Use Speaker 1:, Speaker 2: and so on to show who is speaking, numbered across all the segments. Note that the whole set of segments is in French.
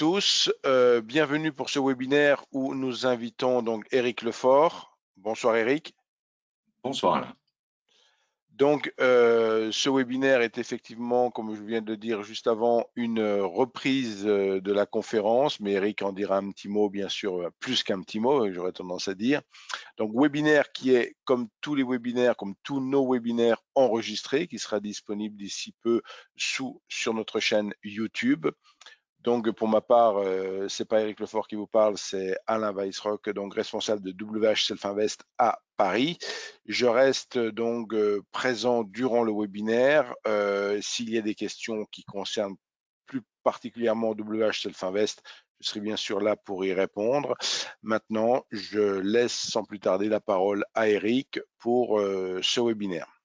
Speaker 1: tous, bienvenue pour ce webinaire où nous invitons donc Éric Lefort. Bonsoir Éric.
Speaker 2: Bonsoir Alain.
Speaker 1: Donc ce webinaire est effectivement, comme je viens de le dire juste avant, une reprise de la conférence, mais Éric en dira un petit mot, bien sûr, plus qu'un petit mot, j'aurais tendance à dire. Donc webinaire qui est, comme tous les webinaires, comme tous nos webinaires enregistrés, qui sera disponible d'ici peu sur notre chaîne YouTube. Donc, pour ma part, c'est pas Éric Lefort qui vous parle, c'est Alain Weissrock, donc responsable de WH Self Invest à Paris. Je reste donc présent durant le webinaire. S'il y a des questions qui concernent plus particulièrement WH Self Invest, je serai bien sûr là pour y répondre. Maintenant, je laisse sans plus tarder la parole à Éric pour ce webinaire.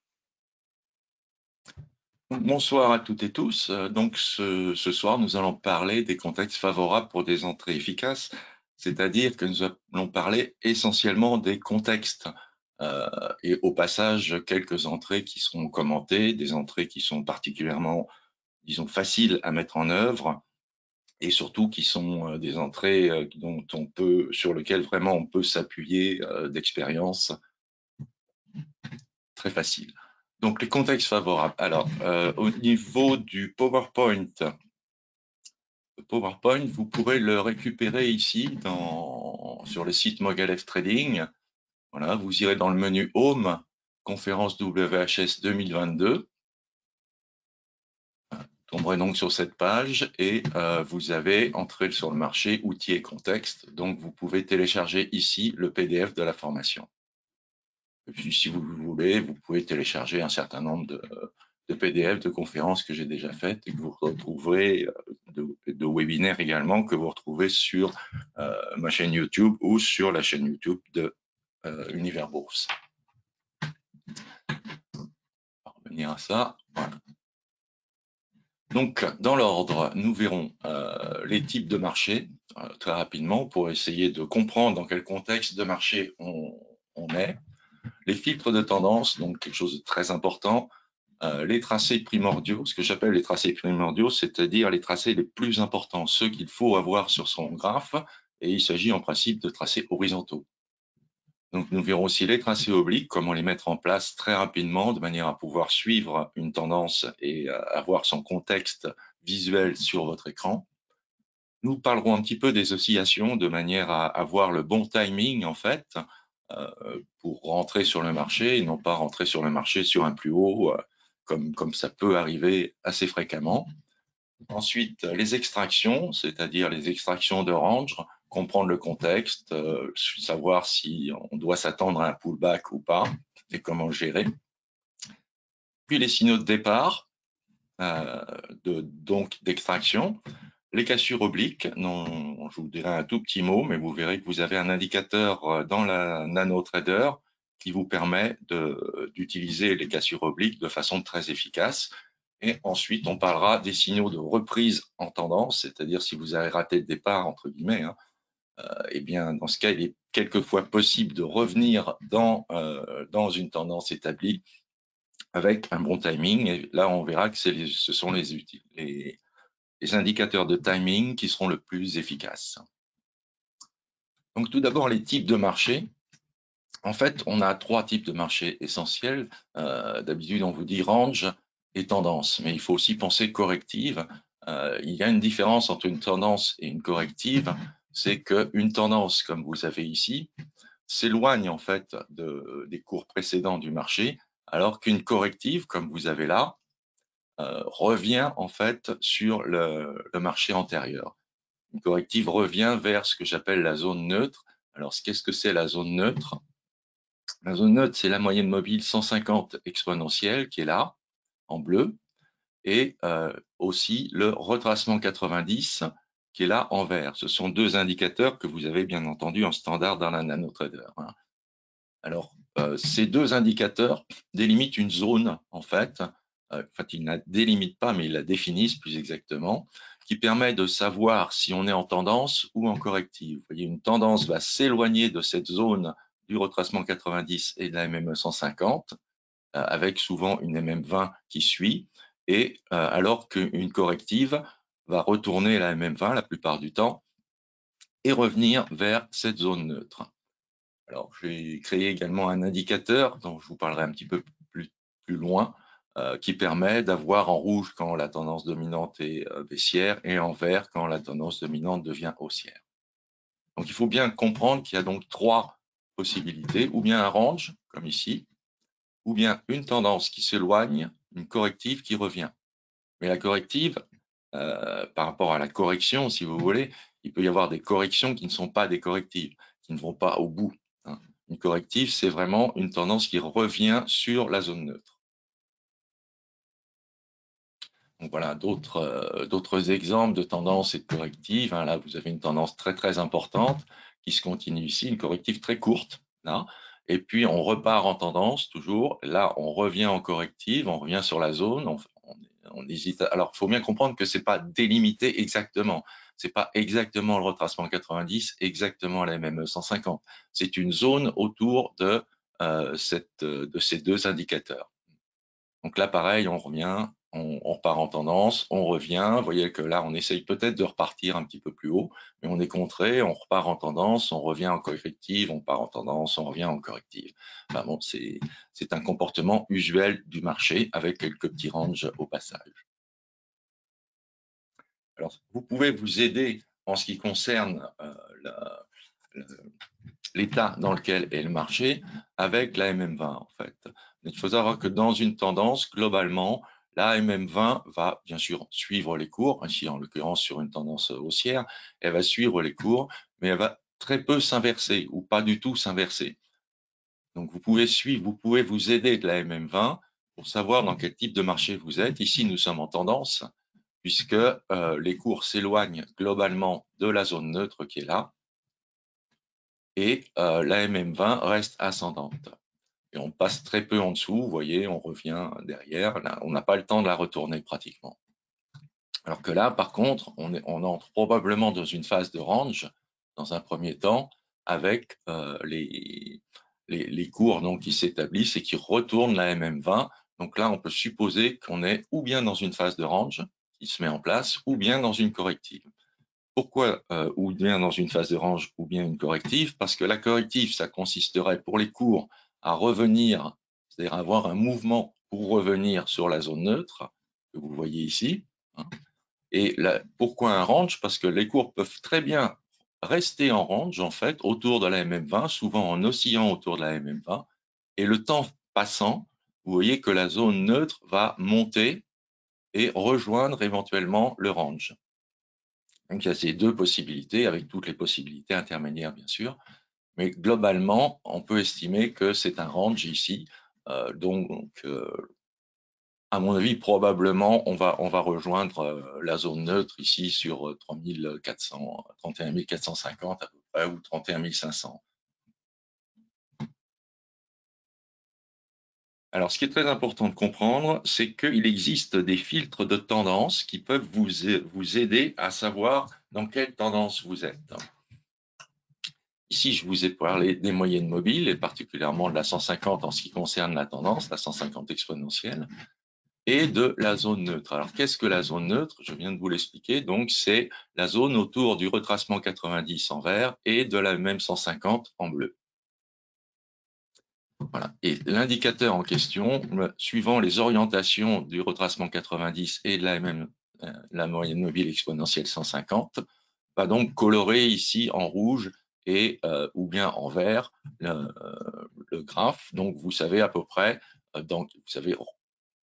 Speaker 2: Bonsoir à toutes et tous. Donc ce soir, nous allons parler des contextes favorables pour des entrées efficaces, c'est-à-dire que nous allons parler essentiellement des contextes et au passage quelques entrées qui seront commentées, des entrées qui sont particulièrement, disons, faciles à mettre en œuvre et surtout qui sont des entrées sur lesquelles vraiment on peut s'appuyer d'expérience très facile. Donc, les contextes favorables. Alors, au niveau du PowerPoint, vous pourrez le récupérer ici sur le site Mogalef Trading. Voilà, vous irez dans le menu Home, conférence WHS 2022. Vous tomberez donc sur cette page et vous avez entré sur le marché, outils et contexte. Donc, vous pouvez télécharger ici le PDF de la formation. Et puis, si vous voulez, vous pouvez télécharger un certain nombre de PDF de conférences que j'ai déjà faites et que vous retrouverez, de webinaires également, que vous retrouvez sur ma chaîne YouTube ou sur la chaîne YouTube de Univers Bourse. On va revenir à ça. Voilà. Donc, dans l'ordre, nous verrons les types de marchés très rapidement pour essayer de comprendre dans quel contexte de marché on est. Les filtres de tendance, donc quelque chose de très important. Les tracés primordiaux, ce que j'appelle les tracés primordiaux, c'est-à-dire les tracés les plus importants, ceux qu'il faut avoir sur son graphe, et il s'agit en principe de tracés horizontaux. Donc nous verrons aussi les tracés obliques, comment les mettre en place très rapidement, de manière à pouvoir suivre une tendance et avoir son contexte visuel sur votre écran. Nous parlerons un petit peu des oscillations, de manière à avoir le bon timing, en fait, pour rentrer sur le marché, et non pas rentrer sur le marché sur un plus haut, comme ça peut arriver assez fréquemment. Ensuite, les extractions, c'est-à-dire les extractions de range, comprendre le contexte, savoir si on doit s'attendre à un pullback ou pas, et comment le gérer. Puis les signaux de départ, donc d'extraction. Les cassures obliques, non, je vous dirai un tout petit mot, mais vous verrez que vous avez un indicateur dans la NanoTrader qui vous permet d'utiliser les cassures obliques de façon très efficace. Et ensuite, on parlera des signaux de reprise en tendance, c'est-à-dire si vous avez raté le départ, entre guillemets, eh bien, dans ce cas, il est quelquefois possible de revenir dans une tendance établie avec un bon timing. Et là, on verra que ce sont les indicateurs de timing qui seront le plus efficaces. Donc, tout d'abord, les types de marchés. En fait, on a trois types de marchés essentiels. D'habitude, on vous dit range et tendance, mais il faut aussi penser corrective. Il y a une différence entre une tendance et une corrective, c'est qu'une tendance, comme vous avez ici, s'éloigne en fait des cours précédents du marché, alors qu'une corrective, comme vous avez là, revient en fait sur le marché antérieur. Une corrective revient vers ce que j'appelle la zone neutre. Alors, qu'est-ce que c'est la zone neutre? La zone neutre, c'est la moyenne mobile 150 exponentielle qui est là, en bleu, et aussi le retracement 90 qui est là en vert. Ce sont deux indicateurs que vous avez bien entendu en standard dans la NanoTrader. Alors, ces deux indicateurs délimitent une zone, en fait, ils ne la délimitent pas, mais ils la définissent plus exactement, qui permet de savoir si on est en tendance ou en corrective. Vous voyez, une tendance va s'éloigner de cette zone du retracement 90 et de la MME 150, avec souvent une MM20 qui suit, et alors qu'une corrective va retourner la MM20 la plupart du temps et revenir vers cette zone neutre. Alors, j'ai créé également un indicateur dont je vous parlerai un petit peu plus loin, qui permet d'avoir en rouge quand la tendance dominante est baissière et en vert quand la tendance dominante devient haussière. Donc, il faut bien comprendre qu'il y a donc trois possibilités, ou bien un range, comme ici, ou bien une tendance qui s'éloigne, une corrective qui revient. Mais la corrective, par rapport à la correction, si vous voulez, il peut y avoir des corrections qui ne sont pas des correctives, qui ne vont pas au bout. Hein. Une corrective, c'est vraiment une tendance qui revient sur la zone neutre. Donc voilà, d'autres exemples de tendances et de correctives. Hein. Là, vous avez une tendance très très importante qui se continue ici, une corrective très courte. Là. Et puis, on repart en tendance toujours. Là, on revient en corrective, on revient sur la zone. On hésite. Alors, il faut bien comprendre que ce n'est pas délimité exactement. Ce n'est pas exactement le retracement 90, exactement la MME 150. C'est une zone autour de ces deux indicateurs. Donc là, pareil, on revient, on repart en tendance, on revient. Vous voyez que là, on essaye peut-être de repartir un petit peu plus haut, mais on est contré, on repart en tendance, on revient en corrective, on part en tendance, on revient en corrective. Enfin bon, c'est un comportement usuel du marché avec quelques petits ranges au passage. Alors, vous pouvez vous aider en ce qui concerne l'état dans lequel est le marché avec la MM20 en fait. Il faut savoir que dans une tendance, globalement, la MM20 va bien sûr suivre les cours, ici en l'occurrence sur une tendance haussière, elle va suivre les cours, mais elle va très peu s'inverser ou pas du tout s'inverser. Donc vous pouvez suivre, vous pouvez vous aider de la MM20 pour savoir dans quel type de marché vous êtes. Ici, nous sommes en tendance puisque les cours s'éloignent globalement de la zone neutre qui est là et la MM20 reste ascendante. Et on passe très peu en dessous, vous voyez, on revient derrière, là, on n'a pas le temps de la retourner pratiquement. Alors que là, par contre, on entre probablement dans une phase de range, dans un premier temps, avec les cours donc, qui s'établissent et qui retournent la MM20. Donc là, on peut supposer qu'on est ou bien dans une phase de range qui se met en place, ou bien dans une corrective. Pourquoi ou bien dans une phase de range ou bien une corrective? Parce que la corrective, ça consisterait pour les cours à revenir, c'est-à-dire avoir un mouvement pour revenir sur la zone neutre, que vous voyez ici. Hein. Et là, pourquoi un range? Parce que les cours peuvent très bien rester en range, en fait, autour de la MM20, souvent en oscillant autour de la MM20. Et le temps passant, vous voyez que la zone neutre va monter et rejoindre éventuellement le range. Donc, il y a ces deux possibilités, avec toutes les possibilités intermédiaires, bien sûr. Mais globalement, on peut estimer que c'est un range ici. À mon avis, probablement, on va rejoindre la zone neutre ici sur 3400, 31 450 à peu près, ou 31 500. Alors, ce qui est très important de comprendre, c'est qu'il existe des filtres de tendance qui peuvent vous aider à savoir dans quelle tendance vous êtes. Ici, je vous ai parlé des moyennes mobiles et particulièrement de la 150 en ce qui concerne la tendance, la 150 exponentielle, et de la zone neutre. Alors, qu'est-ce que la zone neutre? Je viens de vous l'expliquer. Donc, c'est la zone autour du retracement 90 en vert et de la même 150 en bleu. Voilà. Et l'indicateur en question, suivant les orientations du retracement 90 et de la moyenne mobile exponentielle 150, va donc colorer ici en rouge et ou bien en vert le graphe. Donc, vous savez à peu près, vous savez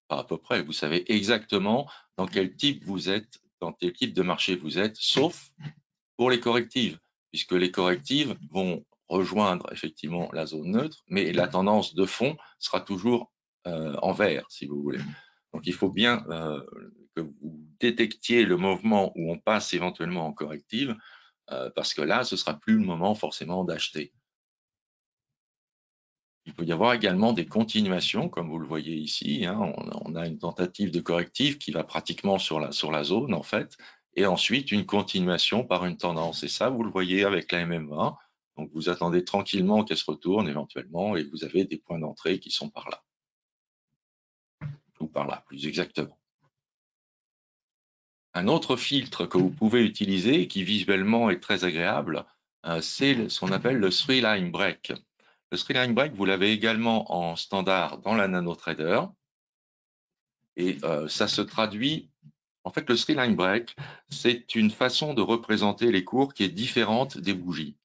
Speaker 2: pas à peu près, vous savez exactement dans quel type vous êtes, dans quel type de marché vous êtes, sauf pour les correctives, puisque les correctives vont rejoindre effectivement la zone neutre, mais la tendance de fond sera toujours en vert, si vous voulez. Donc, il faut bien que vous détectiez le mouvement où on passe éventuellement en corrective, parce que là, ce sera plus le moment forcément d'acheter. Il peut y avoir également des continuations, comme vous le voyez ici. Hein, on a une tentative de corrective qui va pratiquement sur la zone, en fait, et ensuite une continuation par une tendance. Et ça, vous le voyez avec la MM20. Donc, vous attendez tranquillement qu'elle se retourne éventuellement, et vous avez des points d'entrée qui sont par là. Ou par là, plus exactement. Un autre filtre que vous pouvez utiliser, qui visuellement est très agréable, c'est ce qu'on appelle le Three Line Break. Le Three Line Break, vous l'avez également en standard dans la NanoTrader. Et ça se traduit, en fait, le Three Line Break, c'est une façon de représenter les cours qui est différente des bougies.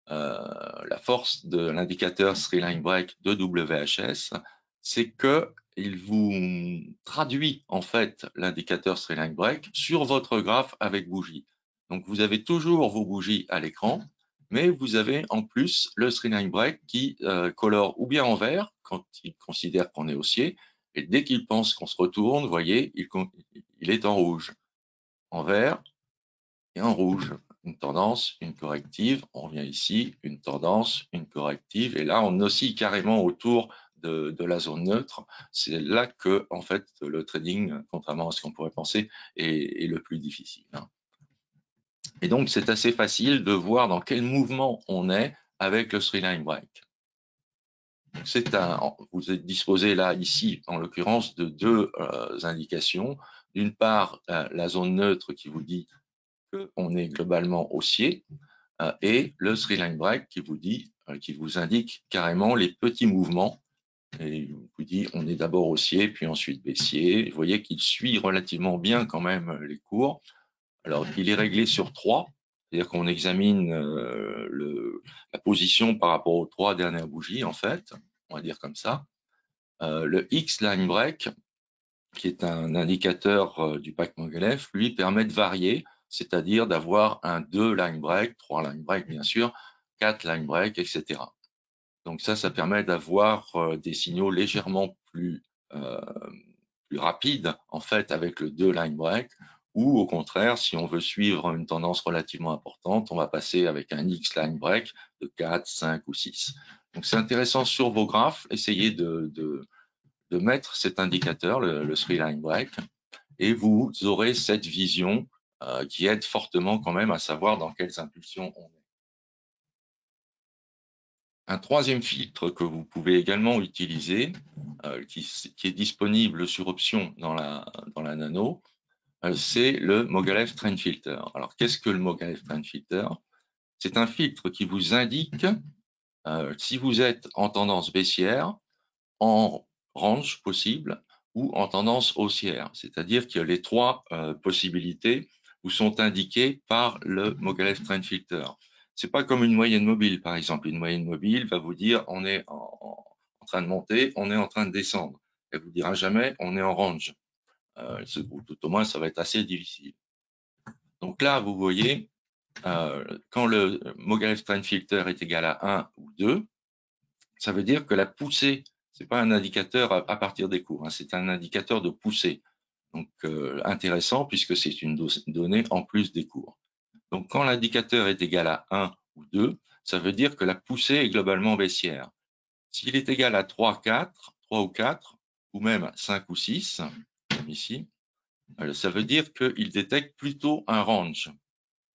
Speaker 2: La force de l'indicateur Three Line Break de WHS, c'est qu'il vous traduit en fait l'indicateur Three Line Break sur votre graphe avec bougie. Donc vous avez toujours vos bougies à l'écran, mais vous avez en plus le Three Line Break qui colore ou bien en vert quand il considère qu'on est haussier, et dès qu'il pense qu'on se retourne, vous voyez, il est en rouge, en vert et en rouge. Une tendance, une corrective, on revient ici, une tendance, une corrective, et là on oscille carrément autour de la zone neutre. C'est là que en fait le trading, contrairement à ce qu'on pourrait penser, est le plus difficile. Et donc c'est assez facile de voir dans quel mouvement on est avec le Three Line Break. Vous êtes disposé là, ici, en l'occurrence, de deux indications. D'une part, la zone neutre qui vous dit qu'on est globalement haussier, et le Three Line Break qui vous indique carrément les petits mouvements, et vous dit on est d'abord haussier, puis ensuite baissier. Vous voyez qu'il suit relativement bien quand même les cours. Alors, il est réglé sur 3, c'est-à-dire qu'on examine la position par rapport aux 3 dernières bougies, en fait, on va dire comme ça. Le X-Line Break, qui est un indicateur du pack Mogilev, lui permet de varier, c'est-à-dire d'avoir un 2 line break, 3 line break bien sûr, 4 line break, etc. Donc ça permet d'avoir des signaux légèrement plus rapides en fait avec le 2 line break, ou au contraire, si on veut suivre une tendance relativement importante, on va passer avec un X line break de 4, 5 ou 6. Donc c'est intéressant sur vos graphes, essayez de mettre cet indicateur, le Three Line Break, et vous aurez cette vision qui aide fortement quand même à savoir dans quelles impulsions on est. Un troisième filtre que vous pouvez également utiliser, qui est disponible sur option dans la Nano, c'est le Mogilev Trend Filter. Alors, qu'est-ce que le Mogilev Trend Filter? C'est un filtre qui vous indique si vous êtes en tendance baissière, en range possible, ou en tendance haussière. C'est-à-dire que les 3 possibilités vous sont indiquées par le Mogilev Trend Filter. C'est pas comme une moyenne mobile, par exemple. Une moyenne mobile va vous dire on est en train de monter, on est en train de descendre. Elle vous dira jamais on est en range. Ou tout au moins, ça va être assez difficile. Donc là, vous voyez, quand le Mogilev Trend Filter est égal à 1 ou 2, ça veut dire que la poussée, c'est pas un indicateur à partir des cours, hein, c'est un indicateur de poussée. Donc intéressant puisque c'est une donnée en plus des cours. Donc quand l'indicateur est égal à 1 ou 2, ça veut dire que la poussée est globalement baissière. S'il est égal à 3, 4, 3 ou 4, ou même 5 ou 6, comme ici, ça veut dire qu'il détecte plutôt un range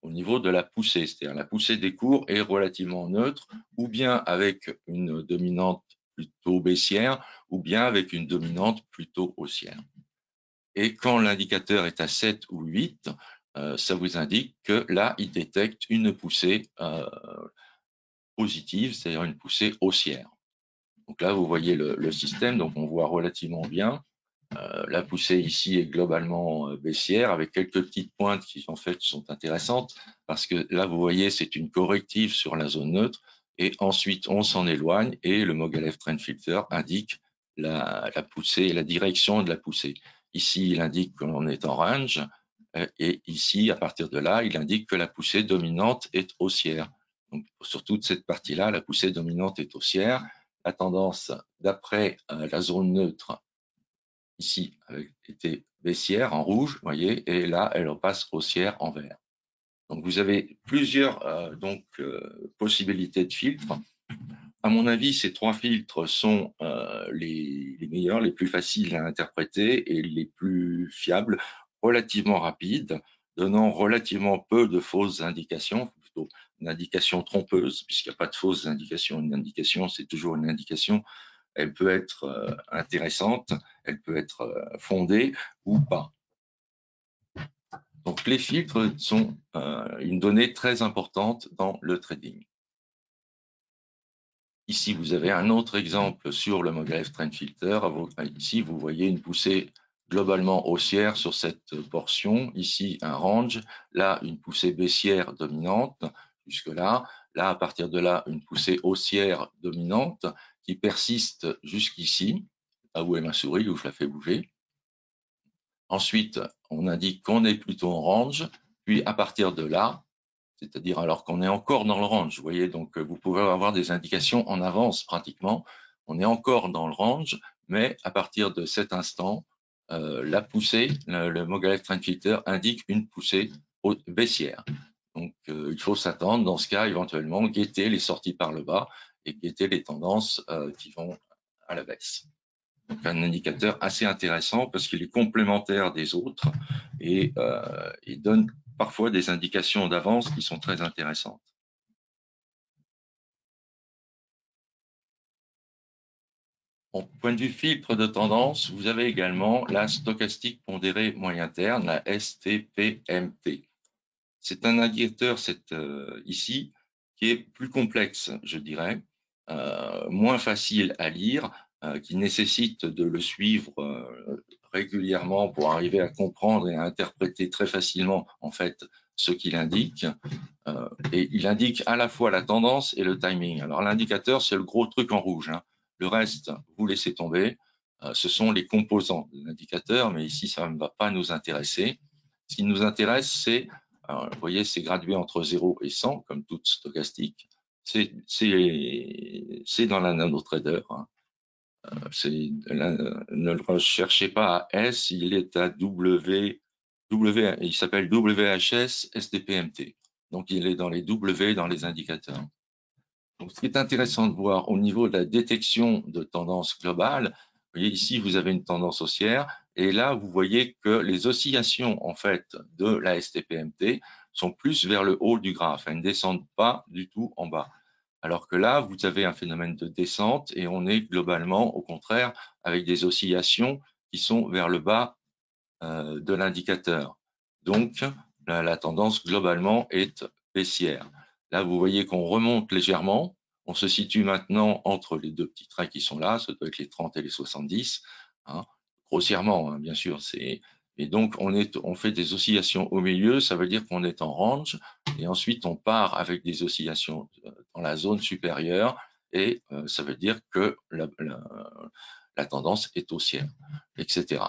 Speaker 2: au niveau de la poussée, c'est-à-dire la poussée des cours est relativement neutre, ou bien avec une dominante plutôt baissière, ou bien avec une dominante plutôt haussière. Et quand l'indicateur est à 7 ou 8, ça vous indique que là, il détecte une poussée positive, c'est-à-dire une poussée haussière. Donc là, vous voyez le système, donc on voit relativement bien. La poussée ici est globalement baissière avec quelques petites pointes qui en fait sont intéressantes parce que là vous voyez c'est une corrective sur la zone neutre et ensuite on s'en éloigne et le Mogilev Trend Filter indique la poussée et la direction de la poussée. Ici il indique que l'on est en range et ici à partir de là il indique que la poussée dominante est haussière. Donc sur toute cette partie-là la poussée dominante est haussière. La tendance d'après la zone neutre ici était baissière en rouge, vous voyez, et là, elle repasse haussière en vert. Donc, vous avez plusieurs possibilités de filtres. À mon avis, ces 3 filtres sont les meilleurs, les plus faciles à interpréter et les plus fiables, relativement rapides, donnant relativement peu de fausses indications, plutôt une indication trompeuse, puisqu'il n'y a pas de fausses indications. Une indication, c'est toujours une indication. Elle peut être intéressante, elle peut être fondée ou pas. Donc, les filtres sont une donnée très importante dans le trading. Ici, vous avez un autre exemple sur le Mogalef Trend Filter. Ici, vous voyez une poussée globalement haussière sur cette portion. Ici, un range. Là, une poussée baissière dominante jusque-là. Là, à partir de là, une poussée haussière dominante qui persiste jusqu'ici. Là où est ma souris, où je la fais bouger. Ensuite, on indique qu'on est plutôt en range. Puis, à partir de là, c'est-à-dire alors qu'on est encore dans le range, vous voyez, donc vous pouvez avoir des indications en avance pratiquement. On est encore dans le range, mais à partir de cet instant, la poussée, le Mogalef Trend Filter indique une poussée baissière. Donc il faut s'attendre dans ce cas éventuellement guetter les sorties par le bas et guetter les tendances qui vont à la baisse. Donc un indicateur assez intéressant parce qu'il est complémentaire des autres et il donne parfois des indications d'avance qui sont très intéressantes. Bon, point de vue filtre de tendance, vous avez également la stochastique pondérée moyen terme, la STPMT. C'est un indicateur ici qui est plus complexe, je dirais, moins facile à lire, qui nécessite de le suivre régulièrement pour arriver à comprendre et à interpréter très facilement en fait ce qu'il indique. Et il indique à la fois la tendance et le timing. Alors l'indicateur, c'est le gros truc en rouge, hein. Le reste, vous laissez tomber. Ce sont les composants de l'indicateur, mais ici, ça ne va pas nous intéresser. Ce qui nous intéresse, c'est, vous voyez, c'est gradué entre 0 et 100, comme toute stochastique. C'est dans la NanoTrader, hein. Ne le recherchez pas à S, il est à il s'appelle WHS STPMT. Donc, il est dans les W dans les indicateurs. Donc, ce qui est intéressant de voir au niveau de la détection de tendance globale, vous voyez ici, vous avez une tendance haussière, et là, vous voyez que les oscillations, en fait, de la STPMT sont plus vers le haut du graphe. Elles ne descendent pas du tout en bas. Alors que là, vous avez un phénomène de descente et on est globalement, au contraire, avec des oscillations qui sont vers le bas de l'indicateur. Donc, la tendance globalement est baissière. Là, vous voyez qu'on remonte légèrement. On se situe maintenant entre les deux petits traits qui sont là, ça doit être les 30 et les 70, hein, grossièrement, hein, bien sûr. Et donc, on fait des oscillations au milieu, ça veut dire qu'on est en range, et ensuite on part avec des oscillations dans la zone supérieure, et ça veut dire que la tendance est haussière, etc.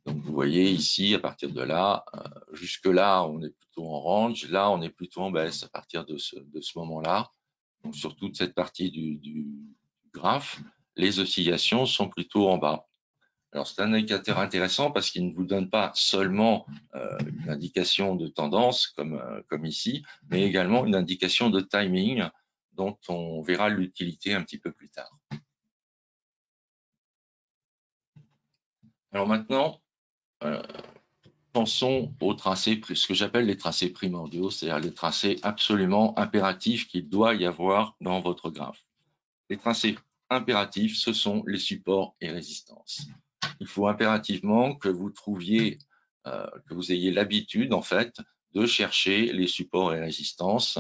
Speaker 2: Donc, vous voyez ici, à partir de là, jusque-là, on est plutôt en range. Là, on est plutôt en baisse à partir de ce moment-là. Donc, sur toute cette partie du graphe, les oscillations sont plutôt en bas. Alors, c'est un indicateur intéressant parce qu'il ne vous donne pas seulement une indication de tendance, comme ici, mais également une indication de timing dont on verra l'utilité un petit peu plus tard. Alors maintenant, pensons aux tracés, ce que j'appelle les tracés primordiaux, c'est-à-dire les tracés absolument impératifs qu'il doit y avoir dans votre graphe. Les tracés impératifs, ce sont les supports et résistances. Il faut impérativement que vous trouviez, que vous ayez l'habitude, en fait, de chercher les supports et résistances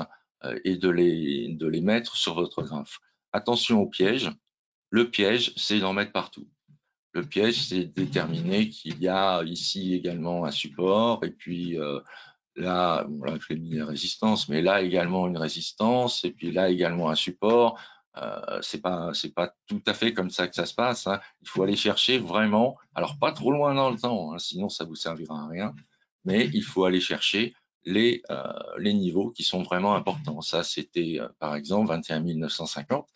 Speaker 2: et de les mettre sur votre graphe. Attention au piège. Le piège, c'est d'en mettre partout. Le piège, c'est déterminer qu'il y a ici également un support et puis là, bon, là, je l'ai mis la résistance, mais là également une résistance et puis là également un support. C'est pas tout à fait comme ça que ça se passe, hein. Il faut aller chercher vraiment, alors pas trop loin dans le temps, hein, sinon ça vous servira à rien, mais il faut aller chercher les niveaux qui sont vraiment importants. Ça, c'était par exemple 21 950.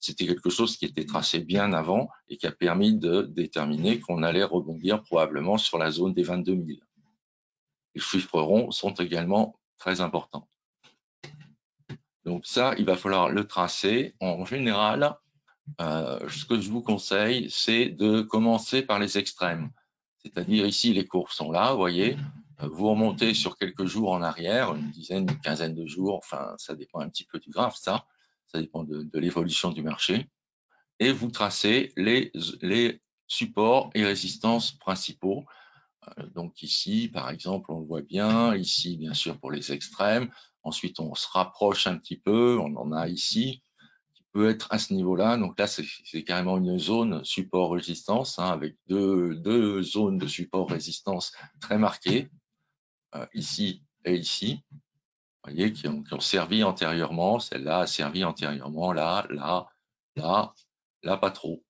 Speaker 2: C'était quelque chose qui était tracé bien avant et qui a permis de déterminer qu'on allait rebondir probablement sur la zone des 22 000. Les chiffres ronds sont également très importants. Donc ça, il va falloir le tracer. En général, ce que je vous conseille, c'est de commencer par les extrêmes. C'est-à-dire ici, les courbes sont là, vous voyez. Vous remontez sur quelques jours en arrière, une dizaine, une quinzaine de jours, enfin, ça dépend un petit peu du graphe, ça dépend de l'évolution du marché. Et vous tracez les supports et résistances principaux. Donc ici, par exemple, on le voit bien, ici, bien sûr, pour les extrêmes. Ensuite, on se rapproche un petit peu, on en a ici, qui peut être à ce niveau-là. Donc là, c'est carrément une zone support-résistance, hein, avec deux zones de support-résistance très marquées, ici et ici. Vous voyez, qui ont servi antérieurement. Celle-là a servi antérieurement, là, pas trop.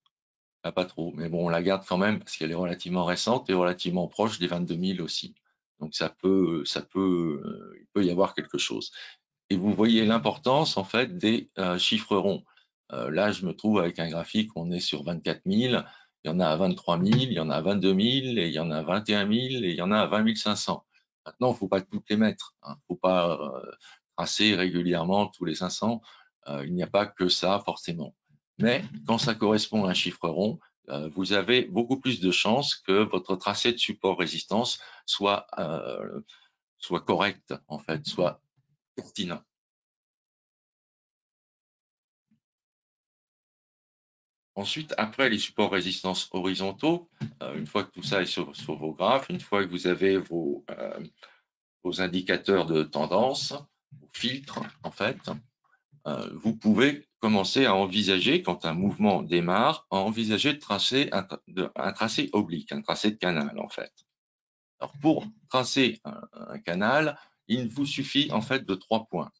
Speaker 2: Là, pas trop. Mais bon, on la garde quand même parce qu'elle est relativement récente et relativement proche des 22 000 aussi. Donc il peut y avoir quelque chose. Et vous voyez l'importance en fait des chiffres ronds. Là, je me trouve avec un graphique, on est sur 24 000, il y en a à 23 000, il y en a à 22 000, et il y en a à 21 000, et il y en a à 20 500. Maintenant, il ne faut pas toutes les mettre. Il ne faut pas tracer régulièrement tous les 500. Il n'y a pas que ça forcément. Mais quand ça correspond à un chiffre rond, vous avez beaucoup plus de chances que votre tracé de support résistance soit correct, en fait, soit pertinent. Ensuite, après les supports résistance horizontaux, une fois que tout ça est sur vos graphes, une fois que vous avez vos indicateurs de tendance, vos filtres, en fait, vous pouvez commencer à envisager, quand un mouvement démarre, à envisager de tracer un tracé oblique, un tracé de canal, en fait. Alors, pour tracer un canal, il vous suffit, en fait, de 3 points.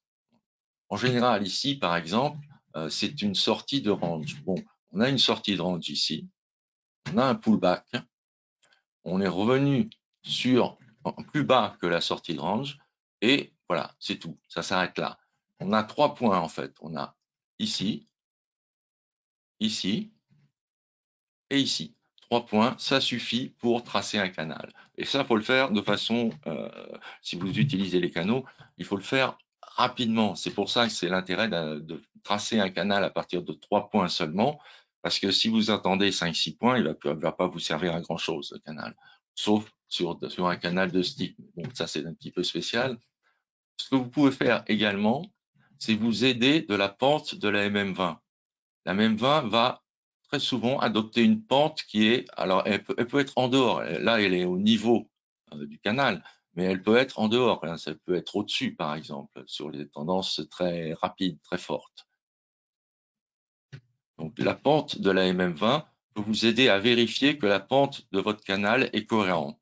Speaker 2: En général, ici, par exemple, c'est une sortie de range. Bon, on a une sortie de range ici, on a un pullback, on est revenu sur plus bas que la sortie de range, et voilà, c'est tout, ça s'arrête là. On a 3 points en fait, on a ici, ici et ici. 3 points, ça suffit pour tracer un canal. Et ça, il faut le faire de façon, si vous utilisez les canaux, il faut le faire rapidement. C'est pour ça que c'est l'intérêt de tracer un canal à partir de 3 points seulement, parce que si vous attendez 5-6 points, il ne va pas vous servir à grand-chose, le canal, sauf sur un canal de ce type. Bon, ça, c'est un petit peu spécial. Ce que vous pouvez faire également, c'est vous aider de la pente de la MM20. La MM20 va très souvent adopter une pente qui est, alors elle peut être en dehors, là elle est au niveau du canal, mais elle peut être en dehors, hein, ça peut être au-dessus par exemple, sur les tendances très rapides, très fortes. Donc la pente de la MM20 peut vous aider à vérifier que la pente de votre canal est cohérente.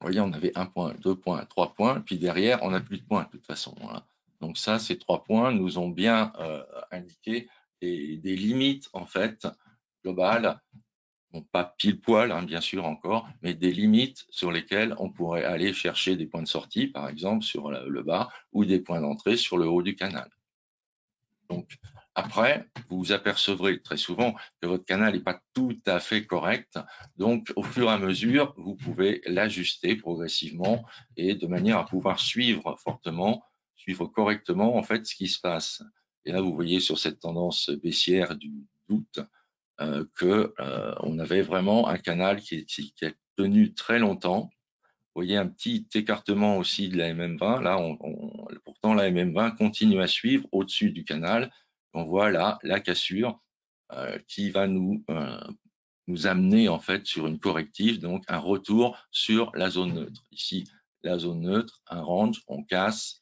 Speaker 2: Vous voyez, on avait 1 point, 2 points, 3 points, puis derrière, on n'a plus de points de toute façon. Voilà. Donc ça, ces 3 points nous ont bien indiqué des limites, en fait, globales, bon, pas pile poil, hein, bien sûr encore, mais des limites sur lesquelles on pourrait aller chercher des points de sortie, par exemple, sur le bas, ou des points d'entrée sur le haut du canal. Donc, après, vous vous apercevrez très souvent que votre canal n'est pas tout à fait correct. Donc, au fur et à mesure, vous pouvez l'ajuster progressivement et de manière à pouvoir suivre correctement, en fait, ce qui se passe. Et là, vous voyez sur cette tendance baissière du doute qu'on avait vraiment un canal qui a tenu très longtemps. Vous voyez un petit écartement aussi de la MM20. Là, pourtant, la MM20 continue à suivre au-dessus du canal. On voit là la cassure qui va nous amener en fait sur une corrective, donc un retour sur la zone neutre. Ici, la zone neutre, un range, on casse,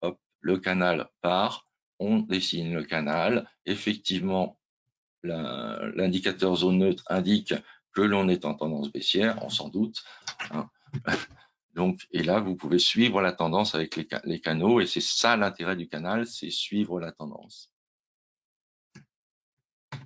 Speaker 2: hop, le canal part, on dessine le canal. Effectivement, l'indicateur zone neutre indique que l'on est en tendance baissière, on s'en doute. Hein. Donc, et là, vous pouvez suivre la tendance avec les canaux, et c'est ça l'intérêt du canal, c'est suivre la tendance.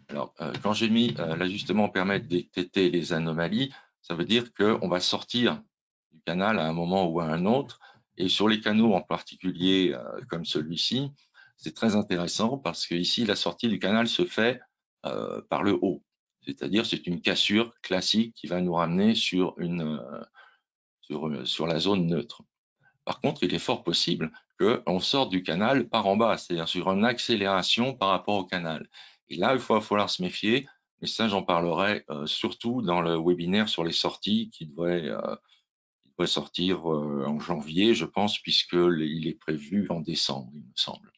Speaker 2: Alors, quand j'ai mis l'ajustement permet de détecter les anomalies, ça veut dire qu'on va sortir du canal à un moment ou à un autre, et sur les canaux en particulier, comme celui-ci, c'est très intéressant parce que ici, la sortie du canal se fait par le haut, c'est-à-dire c'est une cassure classique qui va nous ramener sur la zone neutre. Par contre, il est fort possible qu'on sorte du canal par en bas, c'est-à-dire sur une accélération par rapport au canal. Et là, il va falloir se méfier, mais ça, j'en parlerai surtout dans le webinaire sur les sorties qui devrait sortir en janvier, je pense, puisqu'il est prévu en décembre, il me semble.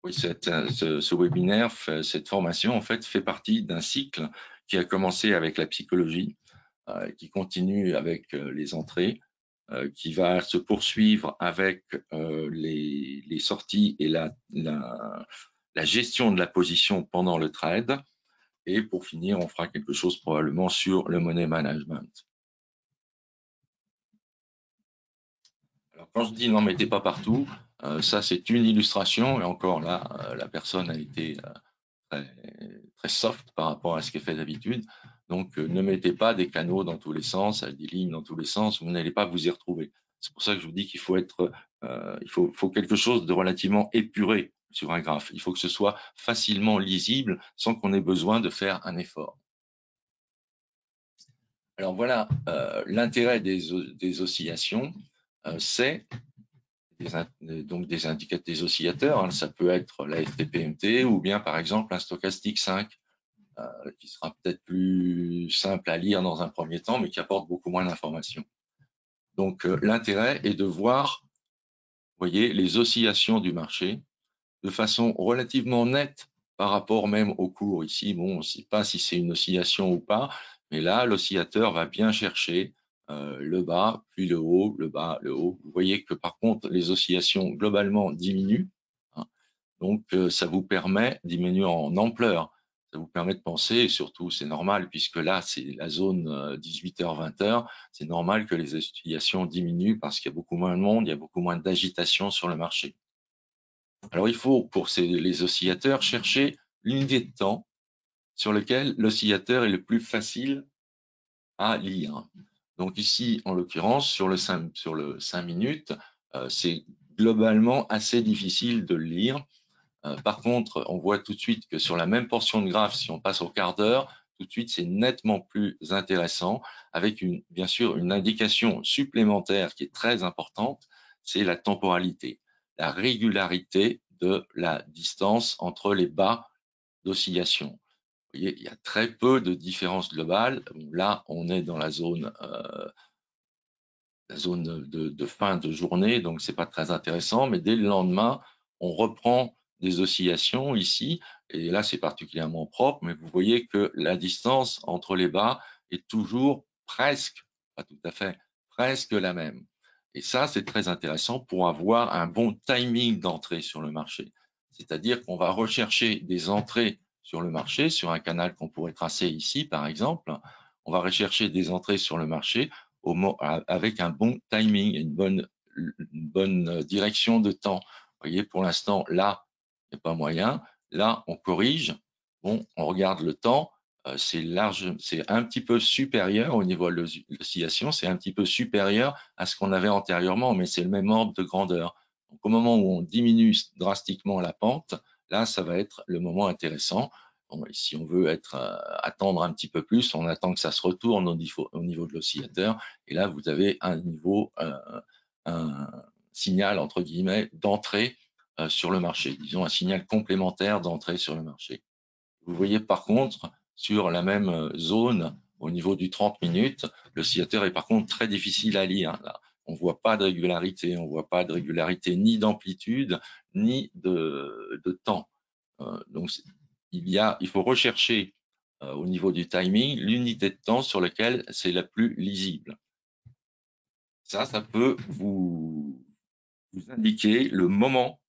Speaker 2: Oui, ce webinaire, cette formation, en fait, fait partie d'un cycle qui a commencé avec la psychologie, qui continue avec les entrées, qui va se poursuivre avec les sorties et la gestion de la position pendant le trade. Et pour finir, on fera quelque chose probablement sur le money management. Alors, quand je dis n'en mettez pas partout, ça c'est une illustration, et encore là, la personne a été très soft par rapport à ce qu'elle fait d'habitude. Donc, ne mettez pas des canaux dans tous les sens, des lignes dans tous les sens, vous n'allez pas vous y retrouver. C'est pour ça que je vous dis qu'il faut être, il faut quelque chose de relativement épuré sur un graphe. Il faut que ce soit facilement lisible sans qu'on ait besoin de faire un effort. Alors voilà, l'intérêt des oscillations, c'est des indicateurs, des oscillateurs. Hein, ça peut être la FTP-MT ou bien par exemple un stochastique 5, qui sera peut-être plus simple à lire dans un premier temps, mais qui apporte beaucoup moins d'informations. Donc l'intérêt est de voir, vous voyez, les oscillations du marché de façon relativement nette par rapport même au cours. Ici, bon, on ne sait pas si c'est une oscillation ou pas, mais là, l'oscillateur va bien chercher le bas, puis le haut, le bas, le haut. Vous voyez que par contre, les oscillations globalement diminuent. Hein. Donc, ça vous permet, diminuer en ampleur, ça vous permet de penser, et surtout, c'est normal, puisque là, c'est la zone 18h, 20h, c'est normal que les oscillations diminuent parce qu'il y a beaucoup moins de monde, il y a beaucoup moins d'agitation sur le marché. Alors, il faut, pour les oscillateurs, chercher l'unité de temps sur lequel l'oscillateur est le plus facile à lire. Donc ici, en l'occurrence, sur le 5 minutes, c'est globalement assez difficile de le lire. Par contre, on voit tout de suite que sur la même portion de graphe, si on passe au quart d'heure, tout de suite, c'est nettement plus intéressant, avec bien sûr une indication supplémentaire qui est très importante, c'est la temporalité, la régularité de la distance entre les bas d'oscillation. Vous voyez, il y a très peu de différence globale. Là, on est dans la zone de fin de journée, donc c'est pas très intéressant, mais dès le lendemain, on reprend des oscillations ici, et là c'est particulièrement propre, mais vous voyez que la distance entre les bas est toujours presque, pas tout à fait, presque la même. Et ça, c'est très intéressant pour avoir un bon timing d'entrée sur le marché. C'est-à-dire qu'on va rechercher des entrées sur le marché, sur un canal qu'on pourrait tracer ici, par exemple. On va rechercher des entrées sur le marché avec un bon timing, une bonne direction de temps. Vous voyez, pour l'instant, là, il n'y a pas moyen. Là, on corrige. Bon, on regarde le temps. C'est un petit peu supérieur au niveau de l'oscillation, c'est un petit peu supérieur à ce qu'on avait antérieurement, mais c'est le même ordre de grandeur. Donc, au moment où on diminue drastiquement la pente, là, ça va être le moment intéressant. Bon, si on veut attendre un petit peu plus, on attend que ça se retourne au niveau de l'oscillateur. Et là, vous avez un signal, entre guillemets, d'entrée sur le marché. Disons un signal complémentaire d'entrée sur le marché. Vous voyez par contre, sur la même zone, au niveau du 30 minutes, l'oscillateur est par contre très difficile à lire. Là. On ne voit pas de régularité, on ne voit pas de régularité ni d'amplitude, ni de temps. Donc, il faut rechercher au niveau du timing l'unité de temps sur laquelle c'est la plus lisible. Ça peut vous indiquer le moment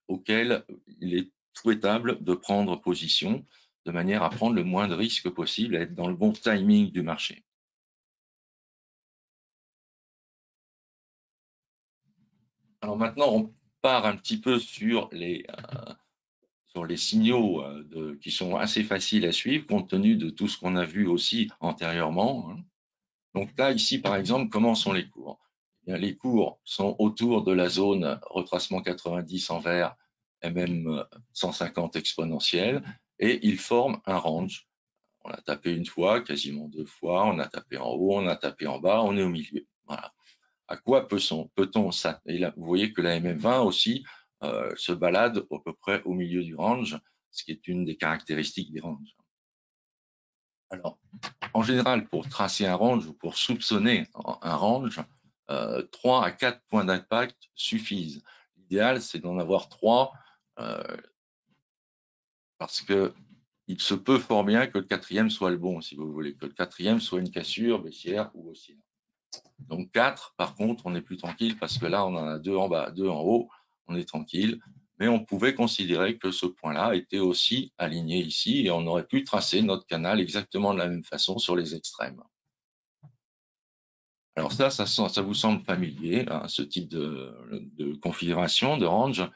Speaker 2: auquel il est souhaitable de prendre position, de manière à prendre le moins de risques possible, à être dans le bon timing du marché. Alors maintenant, on part un petit peu sur les signaux qui sont assez faciles à suivre, compte tenu de tout ce qu'on a vu aussi antérieurement. Hein. Donc là, ici, par exemple, comment sont les cours? Eh bien, les cours sont autour de la zone retracement 90 en vert, MM 150 exponentiel, et ils forment un range. On a tapé une fois, quasiment deux fois, on a tapé en haut, on a tapé en bas, on est au milieu. Voilà. À quoi peut-on ça? Et là, vous voyez que la MM20 aussi se balade à peu près au milieu du range, ce qui est une des caractéristiques des ranges. Alors, en général, pour tracer un range ou pour soupçonner un range, 3 à 4 points d'impact suffisent. L'idéal, c'est d'en avoir 3 parce que il se peut fort bien que le quatrième soit le bon, si vous voulez, que le quatrième soit une cassure baissière ou haussière. Donc 4, par contre, on est plus tranquille parce que là, on en a 2 en bas, 2 en haut, on est tranquille. Mais on pouvait considérer que ce point-là était aussi aligné ici et on aurait pu tracer notre canal exactement de la même façon sur les extrêmes. Alors ça vous semble familier, hein, ce type de configuration, de range,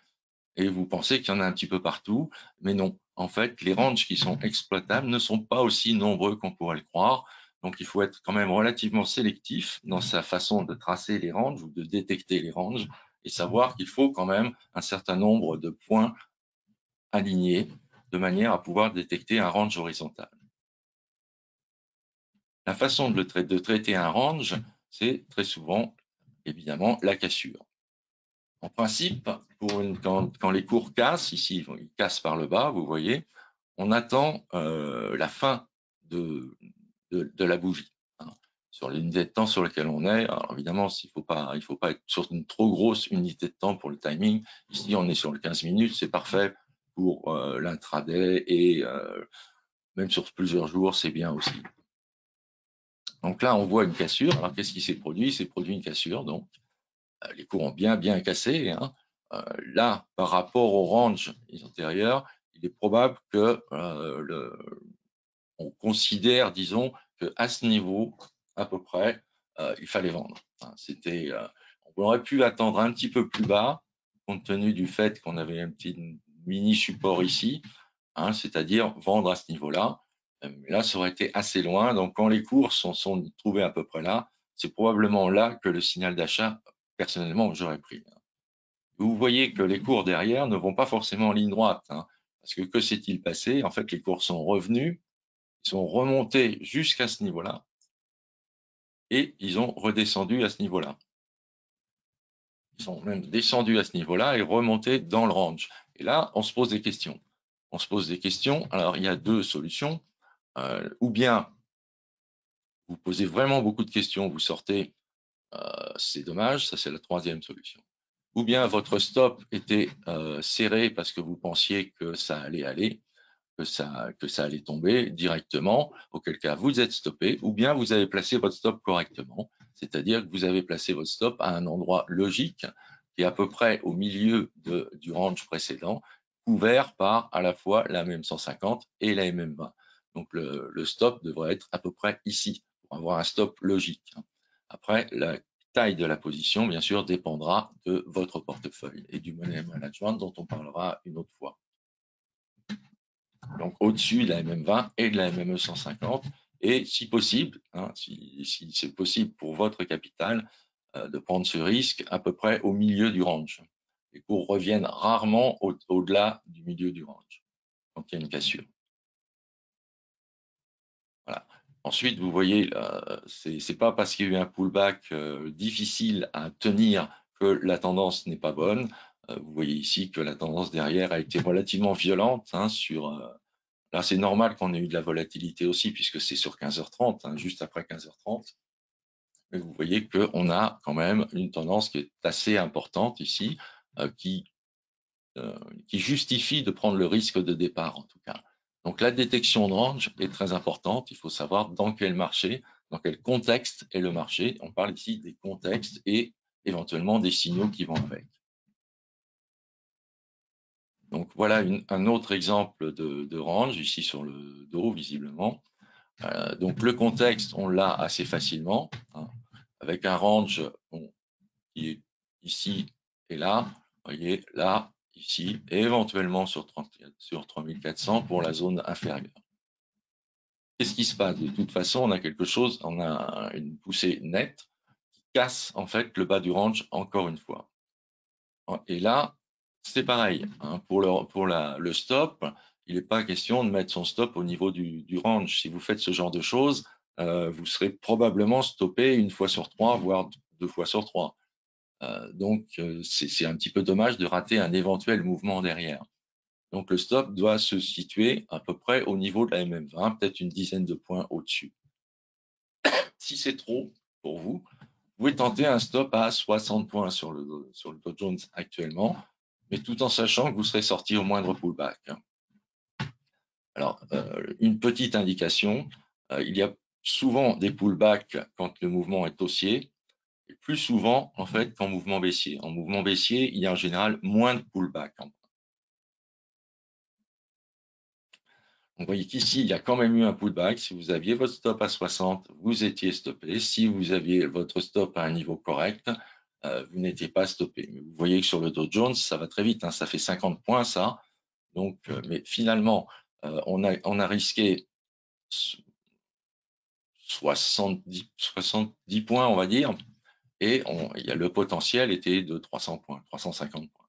Speaker 2: et vous pensez qu'il y en a un petit peu partout, mais non. En fait, les ranges qui sont exploitables ne sont pas aussi nombreux qu'on pourrait le croire. Donc, il faut être quand même relativement sélectif dans sa façon de tracer les ranges ou de détecter les ranges et savoir qu'il faut quand même un certain nombre de points alignés de manière à pouvoir détecter un range horizontal. La façon de traiter un range, c'est très souvent, évidemment, la cassure. En principe, quand les cours cassent, ici, ils cassent par le bas, vous voyez, on attend la fin de la bougie. Hein. Sur l'unité de temps sur laquelle on est, alors évidemment, il faut pas être sur une trop grosse unité de temps pour le timing. Ici, on est sur le 15 minutes, c'est parfait pour l'intraday et même sur plusieurs jours, c'est bien aussi. Donc là, on voit une cassure. Alors, qu'est-ce qui s'est produit? Il s'est produit une cassure, donc les cours ont bien cassé. Hein. Là, par rapport au range antérieur, il est probable que on considère, disons, qu'à ce niveau, à peu près, il fallait vendre. Hein, on aurait pu attendre un petit peu plus bas, compte tenu du fait qu'on avait un petit mini support ici, hein, c'est-à-dire vendre à ce niveau-là. Mais là, ça aurait été assez loin. Donc, quand les cours sont trouvés à peu près là, c'est probablement là que le signal d'achat, personnellement, j'aurais pris. Vous voyez que les cours derrière ne vont pas forcément en ligne droite. Hein, parce que s'est-il passé? En fait, les cours sont revenus, ils sont remontés jusqu'à ce niveau-là et ils ont redescendu à ce niveau-là. Ils sont même descendus à ce niveau-là et remontés dans le range. Et là, on se pose des questions. On se pose des questions. Alors, il y a deux solutions. Ou bien, vous posez vraiment beaucoup de questions, vous sortez, c'est dommage, ça c'est la troisième solution. Ou bien votre stop était serré parce que vous pensiez que ça allait aller, que ça allait tomber directement, auquel cas vous êtes stoppé, ou bien vous avez placé votre stop correctement, c'est-à-dire que vous avez placé votre stop à un endroit logique qui est à peu près au milieu du range précédent, couvert par à la fois la MM150 et la MM20. Donc le stop devrait être à peu près ici, pour avoir un stop logique. Après, la taille de la position, bien sûr, dépendra de votre portefeuille et du money management dont on parlera une autre fois. Donc au-dessus de la MM20 et de la MME150, et si possible, hein, si c'est possible pour votre capital, de prendre ce risque à peu près au milieu du range. Les cours reviennent rarement au-delà du milieu du range, quand il y a une cassure. Voilà. Ensuite, vous voyez, c'est pas parce qu'il y a eu un pullback difficile à tenir que la tendance n'est pas bonne. Vous voyez ici que la tendance derrière a été relativement violente, hein, là, c'est normal qu'on ait eu de la volatilité aussi, puisque c'est sur 15h30, hein, juste après 15h30. Mais vous voyez qu'on a quand même une tendance qui est assez importante ici, qui justifie de prendre le risque de départ, en tout cas. Donc, la détection de range est très importante. Il faut savoir dans quel marché, dans quel contexte est le marché. On parle ici des contextes et éventuellement des signaux qui vont avec. Donc, voilà un autre exemple de range, ici sur le dos, visiblement. Donc le contexte, on l'a assez facilement, hein, avec un range qui est ici et là, vous voyez, là, ici, et éventuellement sur 3400 pour la zone inférieure. Qu'est-ce qui se passe? De toute façon, on a quelque chose, on a une poussée nette qui casse en fait le bas du range encore une fois. Et là, c'est pareil, hein, pour le stop, il n'est pas question de mettre son stop au niveau du range. Si vous faites ce genre de choses, vous serez probablement stoppé une fois sur trois, voire 2 fois sur 3. Donc, c'est un petit peu dommage de rater un éventuel mouvement derrière. Donc, le stop doit se situer à peu près au niveau de la MM20, peut-être une dizaine de points au-dessus. Si c'est trop pour vous, vous pouvez tenter un stop à 60 points sur le Dow Jones actuellement, mais tout en sachant que vous serez sorti au moindre pullback. Alors, une petite indication, il y a souvent des pullbacks quand le mouvement est haussier, et plus souvent, en fait, qu'en mouvement baissier. En mouvement baissier, il y a en général moins de pullbacks. Donc, vous voyez qu'ici, il y a quand même eu un pullback. Si vous aviez votre stop à 60, vous étiez stoppé. Si vous aviez votre stop à un niveau correct, vous n'étiez pas stoppé. Mais vous voyez que sur le Dow Jones, ça va très vite, hein, ça fait 50 points, ça. Donc, mais finalement, on a risqué 70 points, on va dire, et le potentiel était de 300 points, 350 points.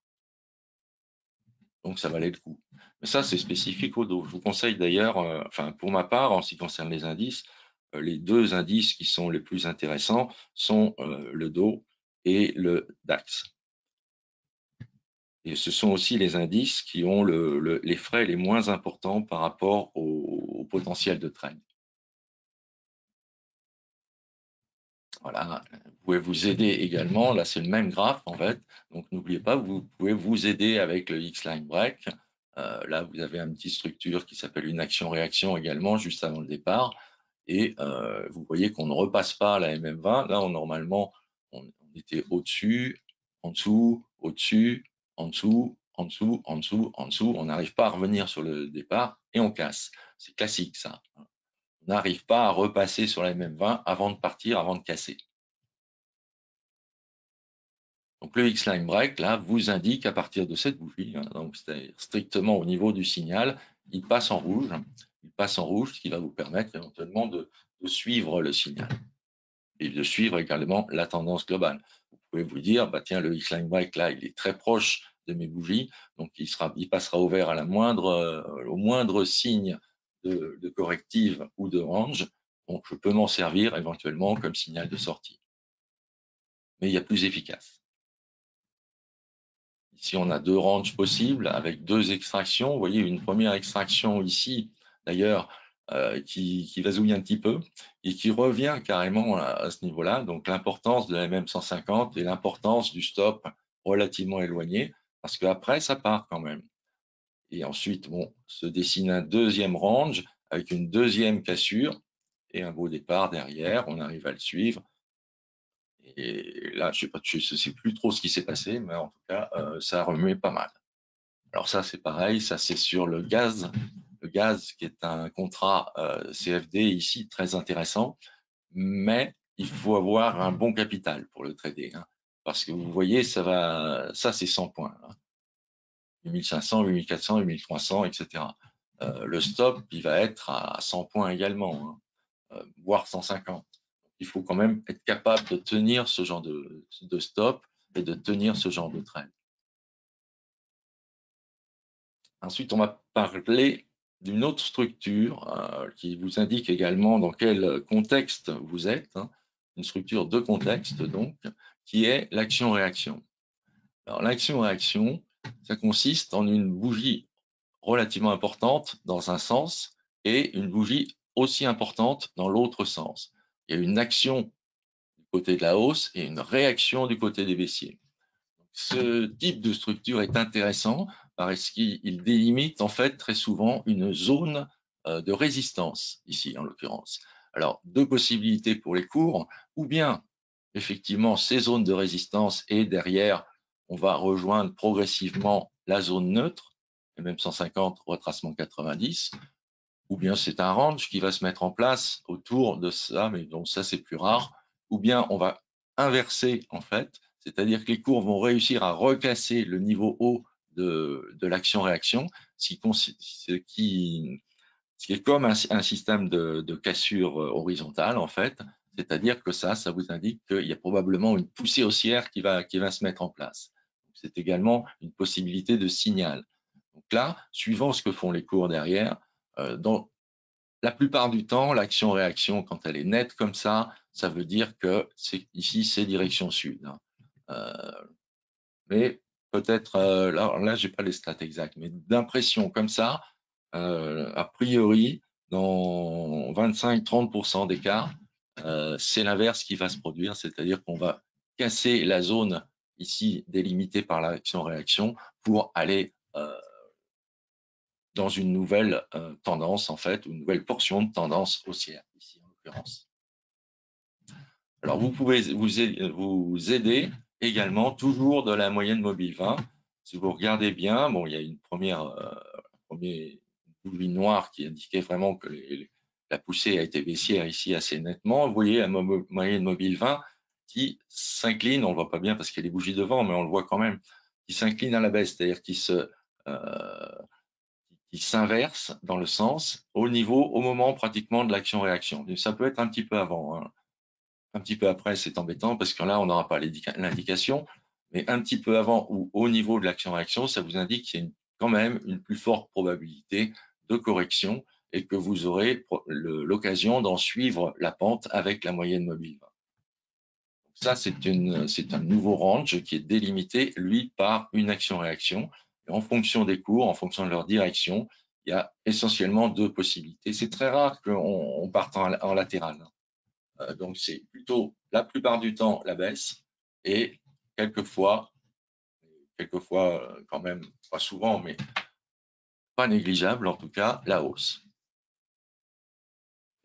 Speaker 2: Donc, ça valait le coup. Mais ça, c'est spécifique au Dow. Je vous conseille d'ailleurs, enfin, pour ma part, en ce qui concerne les indices, les deux indices qui sont les plus intéressants sont le Dow et le DAX. Et ce sont aussi les indices qui ont les frais les moins importants par rapport au potentiel de trade. Voilà, vous pouvez vous aider également. Là, c'est le même graphe en fait. Donc, n'oubliez pas, vous pouvez vous aider avec le X-Line Break. Là, vous avez une petite structure qui s'appelle une action-réaction également, juste avant le départ. Et vous voyez qu'on ne repasse pas la MM20. Là, normalement, on était au-dessus, en dessous, au-dessus, en dessous, en dessous, en dessous, en dessous. On n'arrive pas à revenir sur le départ et on casse. C'est classique, ça. On n'arrive pas à repasser sur la MM20 avant de partir, avant de casser. Donc le X-Line Break, là, vous indique à partir de cette bougie, hein, donc c'est strictement au niveau du signal, il passe en rouge. Il passe en rouge, ce qui va vous permettre éventuellement de suivre le signal et de suivre également la tendance globale. Vous pouvez vous dire, bah tiens, le X-Line Break, là, il est très proche de mes bougies, donc il passera au vert à au moindre signe de corrective ou de range. Donc je peux m'en servir éventuellement comme signal de sortie. Mais il y a plus efficace. Ici, on a deux ranges possibles avec deux extractions. Vous voyez, une première extraction ici, d'ailleurs, qui vasouille un petit peu et qui revient carrément à ce niveau-là. Donc, l'importance de la MM150 et l'importance du stop relativement éloigné, parce qu'après, ça part quand même. Et ensuite, bon, se dessine un deuxième range avec une deuxième cassure et un beau départ derrière. On arrive à le suivre. Et là, je ne sais plus trop ce qui s'est passé, mais en tout cas, ça remuait pas mal. Alors ça, c'est pareil, ça c'est sur le gaz qui est un contrat CFD ici très intéressant, mais il faut avoir un bon capital pour le trader, hein, parce que vous voyez, ça c'est 100 points, hein, 8500, 8400, 8300, etc. Le stop, il va être à 100 points également, hein, voire 150. Il faut quand même être capable de tenir ce genre de stop et de tenir ce genre de trade. Ensuite, on va parler d'une autre structure qui vous indique également dans quel contexte vous êtes, hein, une structure de contexte donc, qui est l'action-réaction. Alors l'action-réaction, ça consiste en une bougie relativement importante dans un sens et une bougie aussi importante dans l'autre sens. Il y a une action du côté de la hausse et une réaction du côté des baissiers. Ce type de structure est intéressant parce qu'il délimite en fait très souvent une zone de résistance, ici en l'occurrence. Alors, deux possibilités pour les cours, ou bien effectivement ces zones de résistance et derrière, on va rejoindre progressivement la zone neutre, et même 150, retracement 90, ou bien c'est un range qui va se mettre en place autour de ça, mais donc ça c'est plus rare, ou bien on va inverser en fait, c'est-à-dire que les cours vont réussir à recasser le niveau haut de l'action-réaction, ce qui est comme un système de cassure horizontale en fait, c'est-à-dire que ça vous indique qu'il y a probablement une poussée haussière qui va se mettre en place. C'est également une possibilité de signal. Donc là, suivant ce que font les cours derrière, dans la plupart du temps, l'action-réaction, quand elle est nette comme ça veut dire que ici, c'est direction sud. Mais peut-être, là j'ai pas les stats exacts, mais d'impression comme ça, a priori, dans 25-30% des cas, c'est l'inverse qui va se produire, c'est-à-dire qu'on va casser la zone ici délimitée par l'action-réaction pour aller dans une nouvelle tendance, en fait, une nouvelle portion de tendance haussière, ici en l'occurrence. Alors, vous pouvez vous aider également toujours de la moyenne mobile 20. Si vous regardez bien, bon, il y a une première bougie noire qui indiquait vraiment que la poussée a été baissière ici assez nettement. Vous voyez la moyenne mobile 20 qui s'incline, on ne le voit pas bien parce qu'il y a des bougies devant, mais on le voit quand même, qui s'incline à la baisse, c'est-à-dire qui s'inverse dans le sens au moment pratiquement de l'action-réaction. Ça peut être un petit peu avant, hein. Un petit peu après, c'est embêtant parce que là, on n'aura pas l'indication, mais un petit peu avant ou au niveau de l'action-réaction, ça vous indique qu'il y a quand même une plus forte probabilité de correction et que vous aurez l'occasion d'en suivre la pente avec la moyenne mobile. Donc ça, c'est un nouveau range qui est délimité, lui, par une action-réaction. En fonction des cours, en fonction de leur direction, il y a essentiellement deux possibilités. C'est très rare qu'on parte en latéral. Donc, c'est plutôt la plupart du temps la baisse et quelquefois quand même, pas souvent, mais pas négligeable en tout cas, la hausse.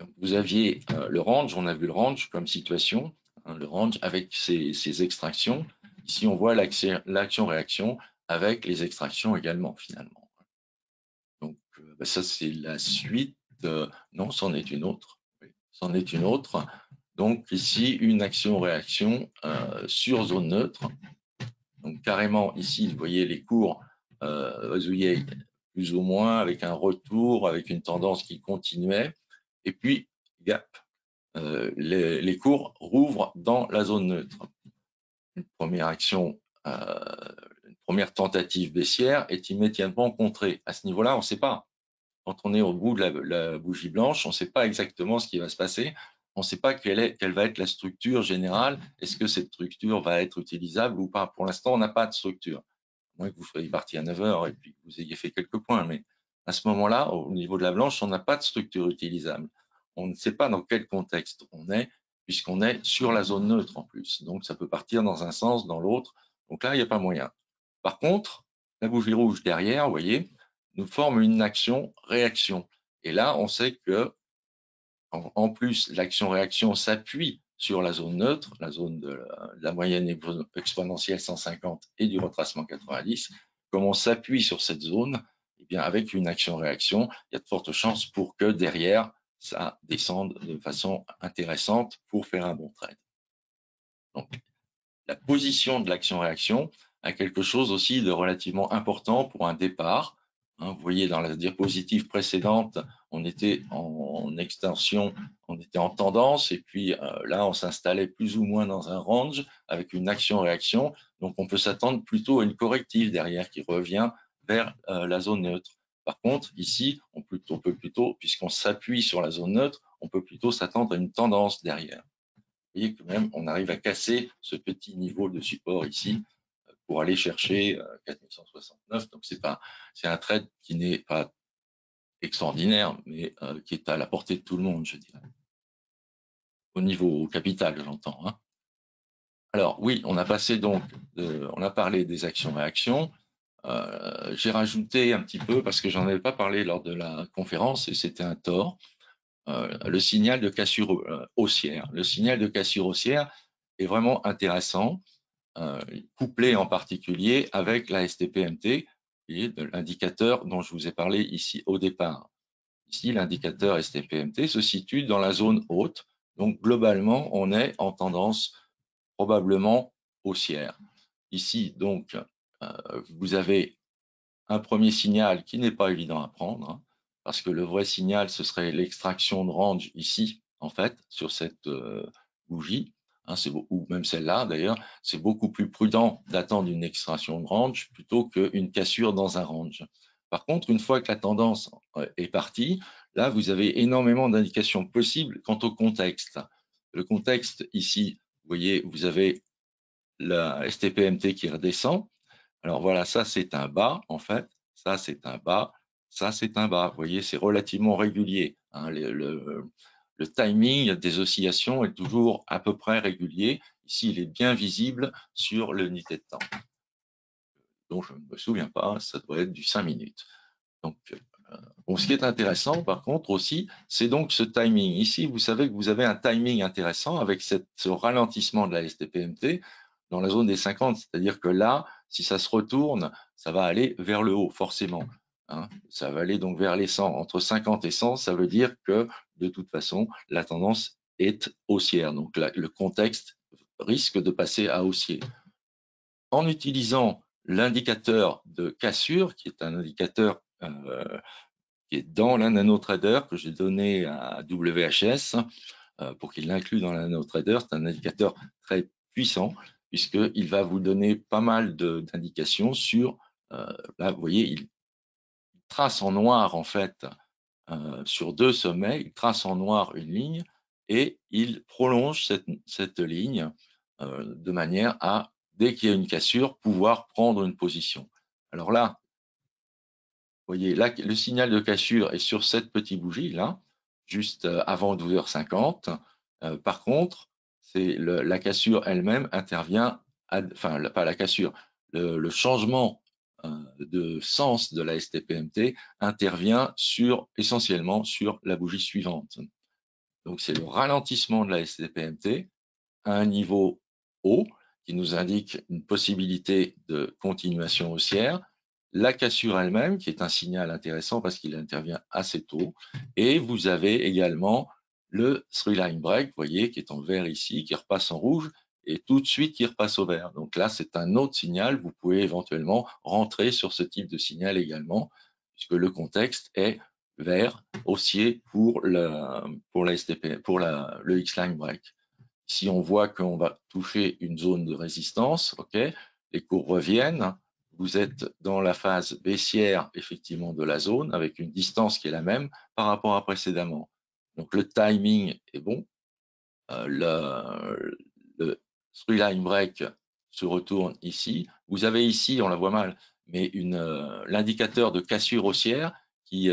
Speaker 2: Donc, vous aviez le range, on a vu le range comme situation, hein, le range avec ses extractions. Ici, on voit l'action-réaction avec les extractions également, finalement. Donc, ça, c'est la suite. Non, c'en est une autre. Oui, c'en est une autre. Donc ici, une action-réaction sur zone neutre. Donc carrément ici, vous voyez les cours vasouillaient plus ou moins avec un retour, avec une tendance qui continuait. Et puis, gap, les cours rouvrent dans la zone neutre. Une première action, une première tentative baissière est immédiatement contrée. À ce niveau-là, on ne sait pas. Quand on est au bout de la bougie blanche, on ne sait pas exactement ce qui va se passer. On ne sait pas quelle va être la structure générale. Est-ce que cette structure va être utilisable ou pas? Pour l'instant, on n'a pas de structure. À moins que vous soyez parti à 9 heures et puis que vous ayez fait quelques points. Mais à ce moment-là, au niveau de la blanche, on n'a pas de structure utilisable. On ne sait pas dans quel contexte on est, puisqu'on est sur la zone neutre en plus. Donc, ça peut partir dans un sens, dans l'autre. Donc là, il n'y a pas moyen. Par contre, la bougie rouge derrière, vous voyez, nous forme une action-réaction. Et là, on sait que, en plus, l'action-réaction s'appuie sur la zone neutre, la zone de la moyenne exponentielle 150 et du retracement 90. Comme on s'appuie sur cette zone, eh bien, avec une action-réaction, il y a de fortes chances pour que derrière, ça descende de façon intéressante pour faire un bon trade. Donc, la position de l'action-réaction a quelque chose aussi de relativement important pour un départ. Vous voyez, dans la diapositive précédente, on était en extension, on était en tendance, et puis là, on s'installait plus ou moins dans un range avec une action-réaction. Donc, on peut s'attendre plutôt à une corrective derrière qui revient vers la zone neutre. Par contre, ici, on peut plutôt, puisqu'on s'appuie sur la zone neutre, on peut plutôt s'attendre à une tendance derrière. Vous voyez que même on arrive à casser ce petit niveau de support ici pour aller chercher 4169. Donc c'est un trade qui n'est pas extraordinaire, mais qui est à la portée de tout le monde, je dirais. Au niveau capital, j'entends. Hein. Alors oui, on a passé donc, on a parlé des actions-réactions. J'ai rajouté un petit peu, parce que j'en avais pas parlé lors de la conférence, et c'était un tort, le signal de cassure haussière. Le signal de cassure haussière est vraiment intéressant, couplé en particulier avec la STPMT, l'indicateur dont je vous ai parlé ici au départ. Ici, l'indicateur STPMT se situe dans la zone haute, donc globalement, on est en tendance probablement haussière. Ici, donc, vous avez un premier signal qui n'est pas évident à prendre, hein, parce que le vrai signal, ce serait l'extraction de range ici, en fait, sur cette bougie, hein, ou même celle-là d'ailleurs, c'est beaucoup plus prudent d'attendre une extraction de range plutôt qu'une cassure dans un range. Par contre, une fois que la tendance est partie, là, vous avez énormément d'indications possibles quant au contexte. Le contexte ici, vous voyez, vous avez la STPMT qui redescend. Alors voilà, ça c'est un bas en fait, ça c'est un bas, ça c'est un bas. Vous voyez, c'est relativement régulier. Hein. Le timing des oscillations est toujours à peu près régulier. Ici, il est bien visible sur l'unité de temps. Donc je ne me souviens pas, ça doit être du 5 minutes. Donc Bon, ce qui est intéressant, par contre, aussi, c'est donc ce timing. Ici, vous savez que vous avez un timing intéressant avec ce ralentissement de la STPMT dans la zone des 50. C'est-à-dire que là, si ça se retourne, ça va aller vers le haut, forcément. Hein. Ça va aller donc vers les 100. Entre 50 et 100, ça veut dire que, de toute façon, la tendance est haussière. Donc, le contexte risque de passer à haussier. En utilisant l'indicateur de cassure, qui est un indicateur qui est dans la NanoTrader que j'ai donné à WHS pour qu'il l'inclue dans la NanoTrader. C'est un indicateur très puissant puisqu'il va vous donner pas mal d'indications sur, là vous voyez, il trace en noir en fait sur 2 sommets, il trace en noir une ligne et il prolonge cette ligne de manière à, dès qu'il y a une cassure, pouvoir prendre une position. Alors là, vous voyez, là, le signal de cassure est sur cette petite bougie là, juste avant 12h50. Par contre, la cassure elle-même intervient, enfin pas la cassure, le changement de sens de la STPMT intervient essentiellement sur la bougie suivante. Donc c'est le ralentissement de la STPMT à un niveau haut qui nous indique une possibilité de continuation haussière, la cassure elle-même qui est un signal intéressant parce qu'il intervient assez tôt, et vous avez également le three line break, vous voyez, qui est en vert ici, qui repasse en rouge et tout de suite qui repasse au vert. Donc là, c'est un autre signal. Vous pouvez éventuellement rentrer sur ce type de signal également, puisque le contexte est vert haussier pour la STP, pour le X-line break. Si on voit qu'on va toucher une zone de résistance, ok, les cours reviennent, vous êtes dans la phase baissière effectivement de la zone avec une distance qui est la même par rapport à précédemment. Donc le timing est bon, le three line break se retourne ici. Vous avez ici, on la voit mal, mais l'indicateur de cassure haussière qui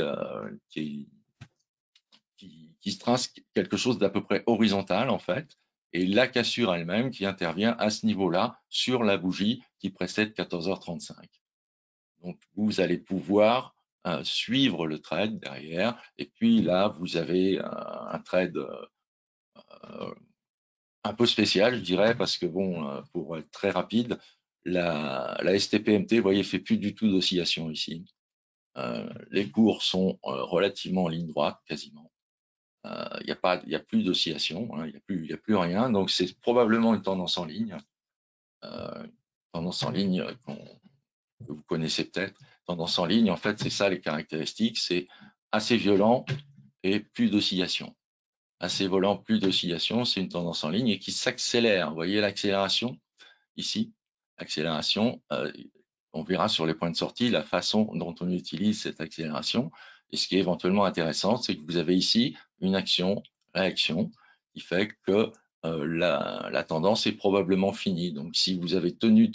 Speaker 2: se trace quelque chose d'à peu près horizontal en fait, et la cassure elle-même qui intervient à ce niveau-là sur la bougie qui précède 14h35. Donc vous allez pouvoir suivre le trade derrière, et puis là vous avez un trade un peu spécial, je dirais, parce que bon, pour être très rapide, la STPMT, vous voyez, fait plus du tout d'oscillation ici. Les cours sont relativement en ligne droite, quasiment. Il y a plus d'oscillation, hein, il y a plus rien. Donc c'est probablement une tendance en ligne, tendance en ligne que vous connaissez peut-être. Tendance en ligne, en fait, c'est ça les caractéristiques, c'est assez violent et plus d'oscillation. Assez volant, plus d'oscillation, c'est une tendance en ligne et qui s'accélère. Vous voyez l'accélération ici, accélération. On verra sur les points de sortie la façon dont on utilise cette accélération. Et ce qui est éventuellement intéressant, c'est que vous avez ici une action-réaction qui fait que la tendance est probablement finie. Donc, si vous avez tenu,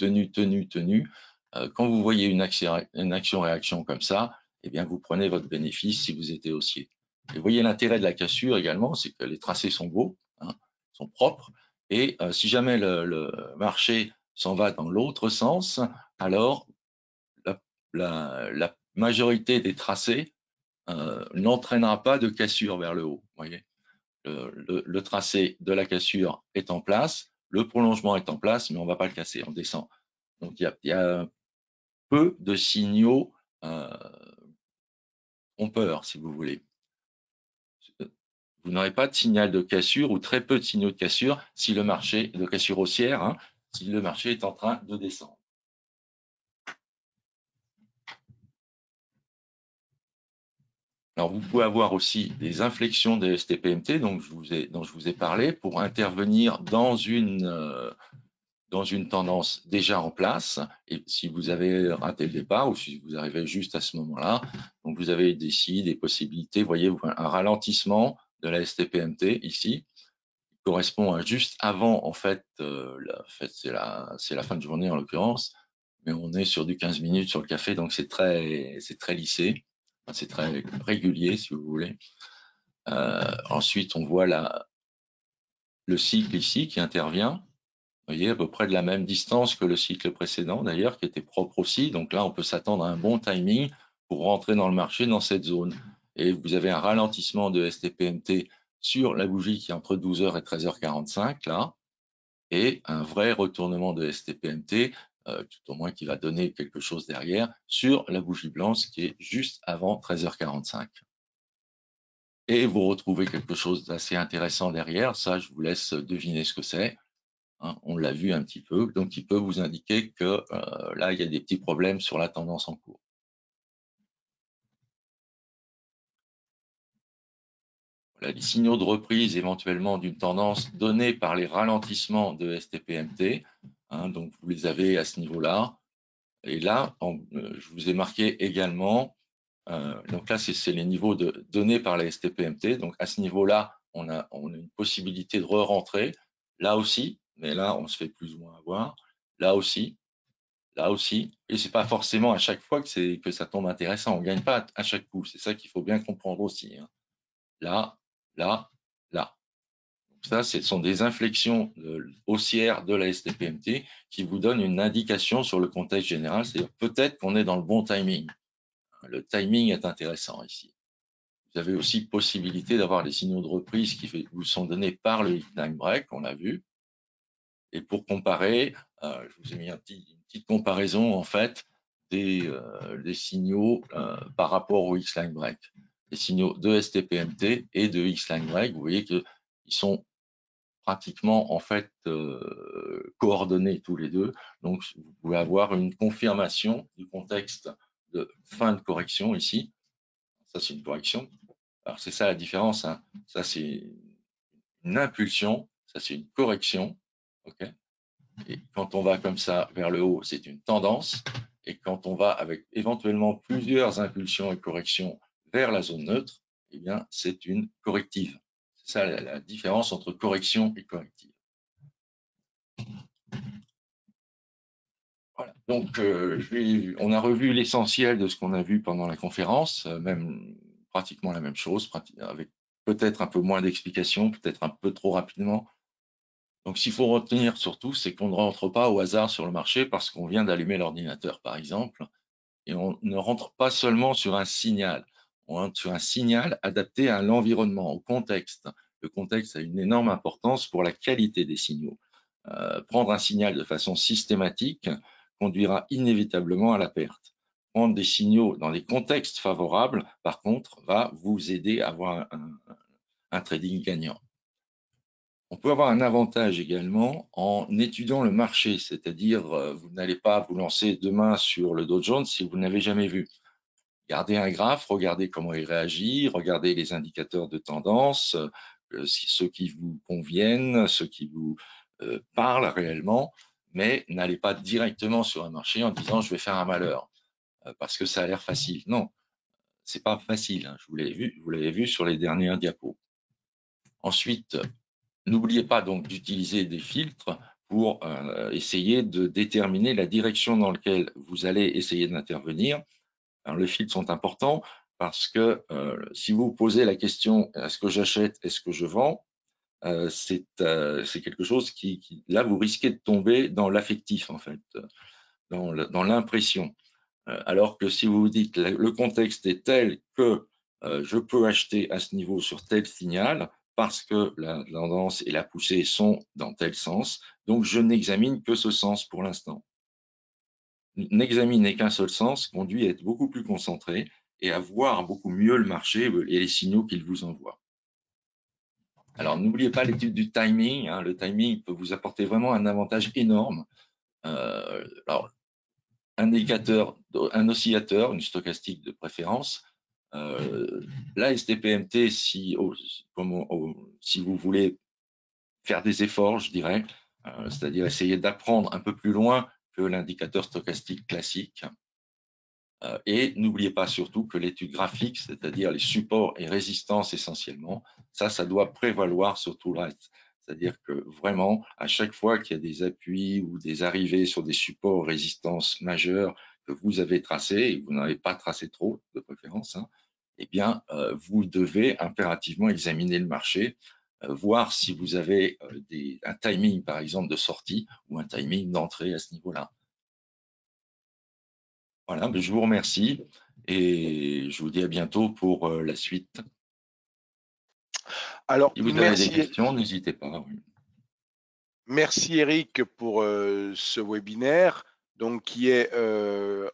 Speaker 2: quand vous voyez une action-réaction comme ça, eh bien, vous prenez votre bénéfice si vous étiez haussier. Et vous voyez l'intérêt de la cassure également, c'est que les tracés sont beaux, hein, sont propres. Et si jamais le marché s'en va dans l'autre sens, alors la majorité des tracés n'entraînera pas de cassure vers le haut. Vous voyez, le tracé de la cassure est en place, le prolongement est en place, mais on ne va pas le casser, on descend. Donc il y a peu de signaux trompeurs, si vous voulez. Vous n'aurez pas de signal de cassure ou très peu de signaux de cassure si le marché, de cassure haussière, hein, si le marché est en train de descendre. Alors, vous pouvez avoir aussi des inflexions des STPMT dont je vous ai parlé pour intervenir dans une tendance déjà en place. Et si vous avez raté le départ ou si vous arrivez juste à ce moment-là, donc vous avez des possibilités. Vous voyez, un ralentissement de la STPMT ici qui correspond à juste avant, en fait, c'est la fin de journée en l'occurrence, mais on est sur du 15 minutes sur le café, donc c'est très lissé. C'est très régulier, si vous voulez. Ensuite, on voit le cycle ici qui intervient. Vous voyez, à peu près de la même distance que le cycle précédent, d'ailleurs, qui était propre aussi. Donc là, on peut s'attendre à un bon timing pour rentrer dans le marché dans cette zone. Et vous avez un ralentissement de STPMT sur la bougie qui est entre 12h et 13h45, là, et un vrai retournement de STPMT, tout au moins qui va donner quelque chose derrière, sur la bougie blanche qui est juste avant 13h45. Et vous retrouvez quelque chose d'assez intéressant derrière. Ça, je vous laisse deviner ce que c'est. Hein, on l'a vu un petit peu. Donc, il peut vous indiquer que là, il y a des petits problèmes sur la tendance en cours. Voilà, les signaux de reprise éventuellement d'une tendance donnés par les ralentissements de STPMT. Hein, donc, vous les avez à ce niveau-là. Et là, je vous ai marqué également, donc là, c'est les niveaux donnés par la STPMT. Donc, à ce niveau-là, on a une possibilité de re-rentrer. Là aussi, mais là, on se fait plus ou moins avoir. Là aussi. Et c'est pas forcément à chaque fois que ça tombe intéressant. On gagne pas à chaque coup. C'est ça qu'il faut bien comprendre aussi. Hein. Là, là, là. Donc ça, ce sont des inflexions haussières de la STPMT qui vous donnent une indication sur le contexte général. C'est-à-dire peut-être qu'on est dans le bon timing. Le timing est intéressant ici. Vous avez aussi possibilité d'avoir les signaux de reprise qui vous sont donnés par le time break, on l'a vu. Et pour comparer, je vous ai mis une petite comparaison en fait des signaux par rapport au X-line break. Les signaux de STPMT et de X-line break, vous voyez qu'ils sont pratiquement en fait coordonnés tous les deux. Donc vous pouvez avoir une confirmation du contexte de fin de correction ici. Ça c'est une correction. Alors c'est ça la différence. Hein. Ça c'est une impulsion. Ça c'est une correction. Ok. Et quand on va comme ça vers le haut, c'est une tendance. Et quand on va avec éventuellement plusieurs impulsions et corrections vers la zone neutre, eh bien, c'est une corrective. C'est ça la différence entre correction et corrective. Voilà. Donc, on a revu l'essentiel de ce qu'on a vu pendant la conférence, même pratiquement la même chose, avec peut-être un peu moins d'explications, peut-être un peu trop rapidement. Donc, s'il faut retenir surtout, c'est qu'on ne rentre pas au hasard sur le marché parce qu'on vient d'allumer l'ordinateur, par exemple, et on ne rentre pas seulement sur un signal, on rentre sur un signal adapté à l'environnement, au contexte. Le contexte a une énorme importance pour la qualité des signaux. Prendre un signal de façon systématique conduira inévitablement à la perte. Prendre des signaux dans des contextes favorables, par contre, va vous aider à avoir un trading gagnant. On peut avoir un avantage également en étudiant le marché, c'est-à-dire vous n'allez pas vous lancer demain sur le Dow Jones si vous n'avez jamais vu. Gardez un graphe, regardez comment il réagit, regardez les indicateurs de tendance, ceux qui vous conviennent, ceux qui vous parlent réellement, mais n'allez pas directement sur un marché en disant je vais faire un malheur parce que ça a l'air facile. Non, c'est pas facile. Hein. Vous l'avez vu sur les dernières diapos. Ensuite, n'oubliez pas donc d'utiliser des filtres pour essayer de déterminer la direction dans laquelle vous allez essayer d'intervenir. Alors, les filtres sont importants parce que si vous posez la question est-ce que j'achète, est-ce que je vends, c'est quelque chose qui, là, vous risquez de tomber dans l'affectif, en fait, dans l'impression. Alors que si vous vous dites le contexte est tel que je peux acheter à ce niveau sur tel signal parce que la tendance et la poussée sont dans tel sens, donc je n'examine que ce sens pour l'instant. N'examiner qu'un seul sens conduit à être beaucoup plus concentré et à voir beaucoup mieux le marché et les signaux qu'il vous envoie. Alors, n'oubliez pas l'étude du timing. Hein. Le timing peut vous apporter vraiment un avantage énorme. Alors, un oscillateur, une stochastique de préférence, la STPMT, si vous voulez faire des efforts, je dirais, c'est-à-dire essayer d'apprendre un peu plus loin que l'indicateur stochastique classique. Et n'oubliez pas surtout que l'étude graphique, c'est-à-dire les supports et résistances essentiellement, ça doit prévaloir sur tout le reste. C'est-à-dire que vraiment, à chaque fois qu'il y a des appuis ou des arrivées sur des supports résistances majeures que vous avez tracés, et vous n'avez pas tracé trop de préférence, hein, eh bien, vous devez impérativement examiner le marché, voir si vous avez un timing, par exemple, de sortie ou un timing d'entrée à ce niveau-là. Voilà, je vous remercie et je vous dis à bientôt pour la suite.
Speaker 1: Alors,
Speaker 2: Si vous avez des questions, n'hésitez pas. Oui.
Speaker 1: merci Eric pour ce webinaire, donc qui est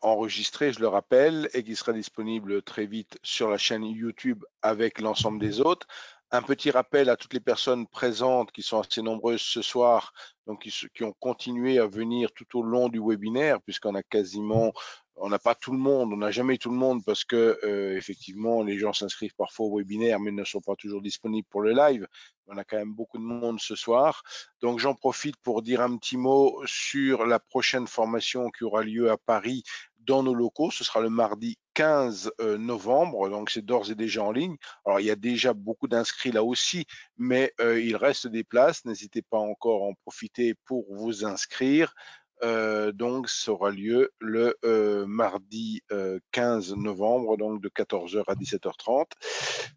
Speaker 1: enregistré, je le rappelle, et qui sera disponible très vite sur la chaîne YouTube avec l'ensemble des autres. Un petit rappel à toutes les personnes présentes qui sont assez nombreuses ce soir, donc qui ont continué à venir tout au long du webinaire, puisqu'on a quasiment, on n'a pas tout le monde, on n'a jamais tout le monde parce que effectivement les gens s'inscrivent parfois au webinaire mais ne sont pas toujours disponibles pour le live. On a quand même beaucoup de monde ce soir. Donc j'en profite pour dire un petit mot sur la prochaine formation qui aura lieu à Paris dans nos locaux. Ce sera le mardi 15 novembre, donc c'est d'ores et déjà en ligne. Alors il y a déjà beaucoup d'inscrits là aussi, mais il reste des places. N'hésitez pas encore à en profiter pour vous inscrire. Donc ça aura lieu le mardi 15 novembre, donc de 14h à 17h30.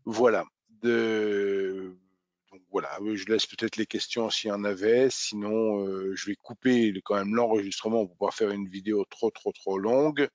Speaker 1: Voilà. Donc voilà, je laisse peut-être les questions s'il y en avait. Sinon, je vais couper quand même l'enregistrement pour pouvoir faire une vidéo trop longue.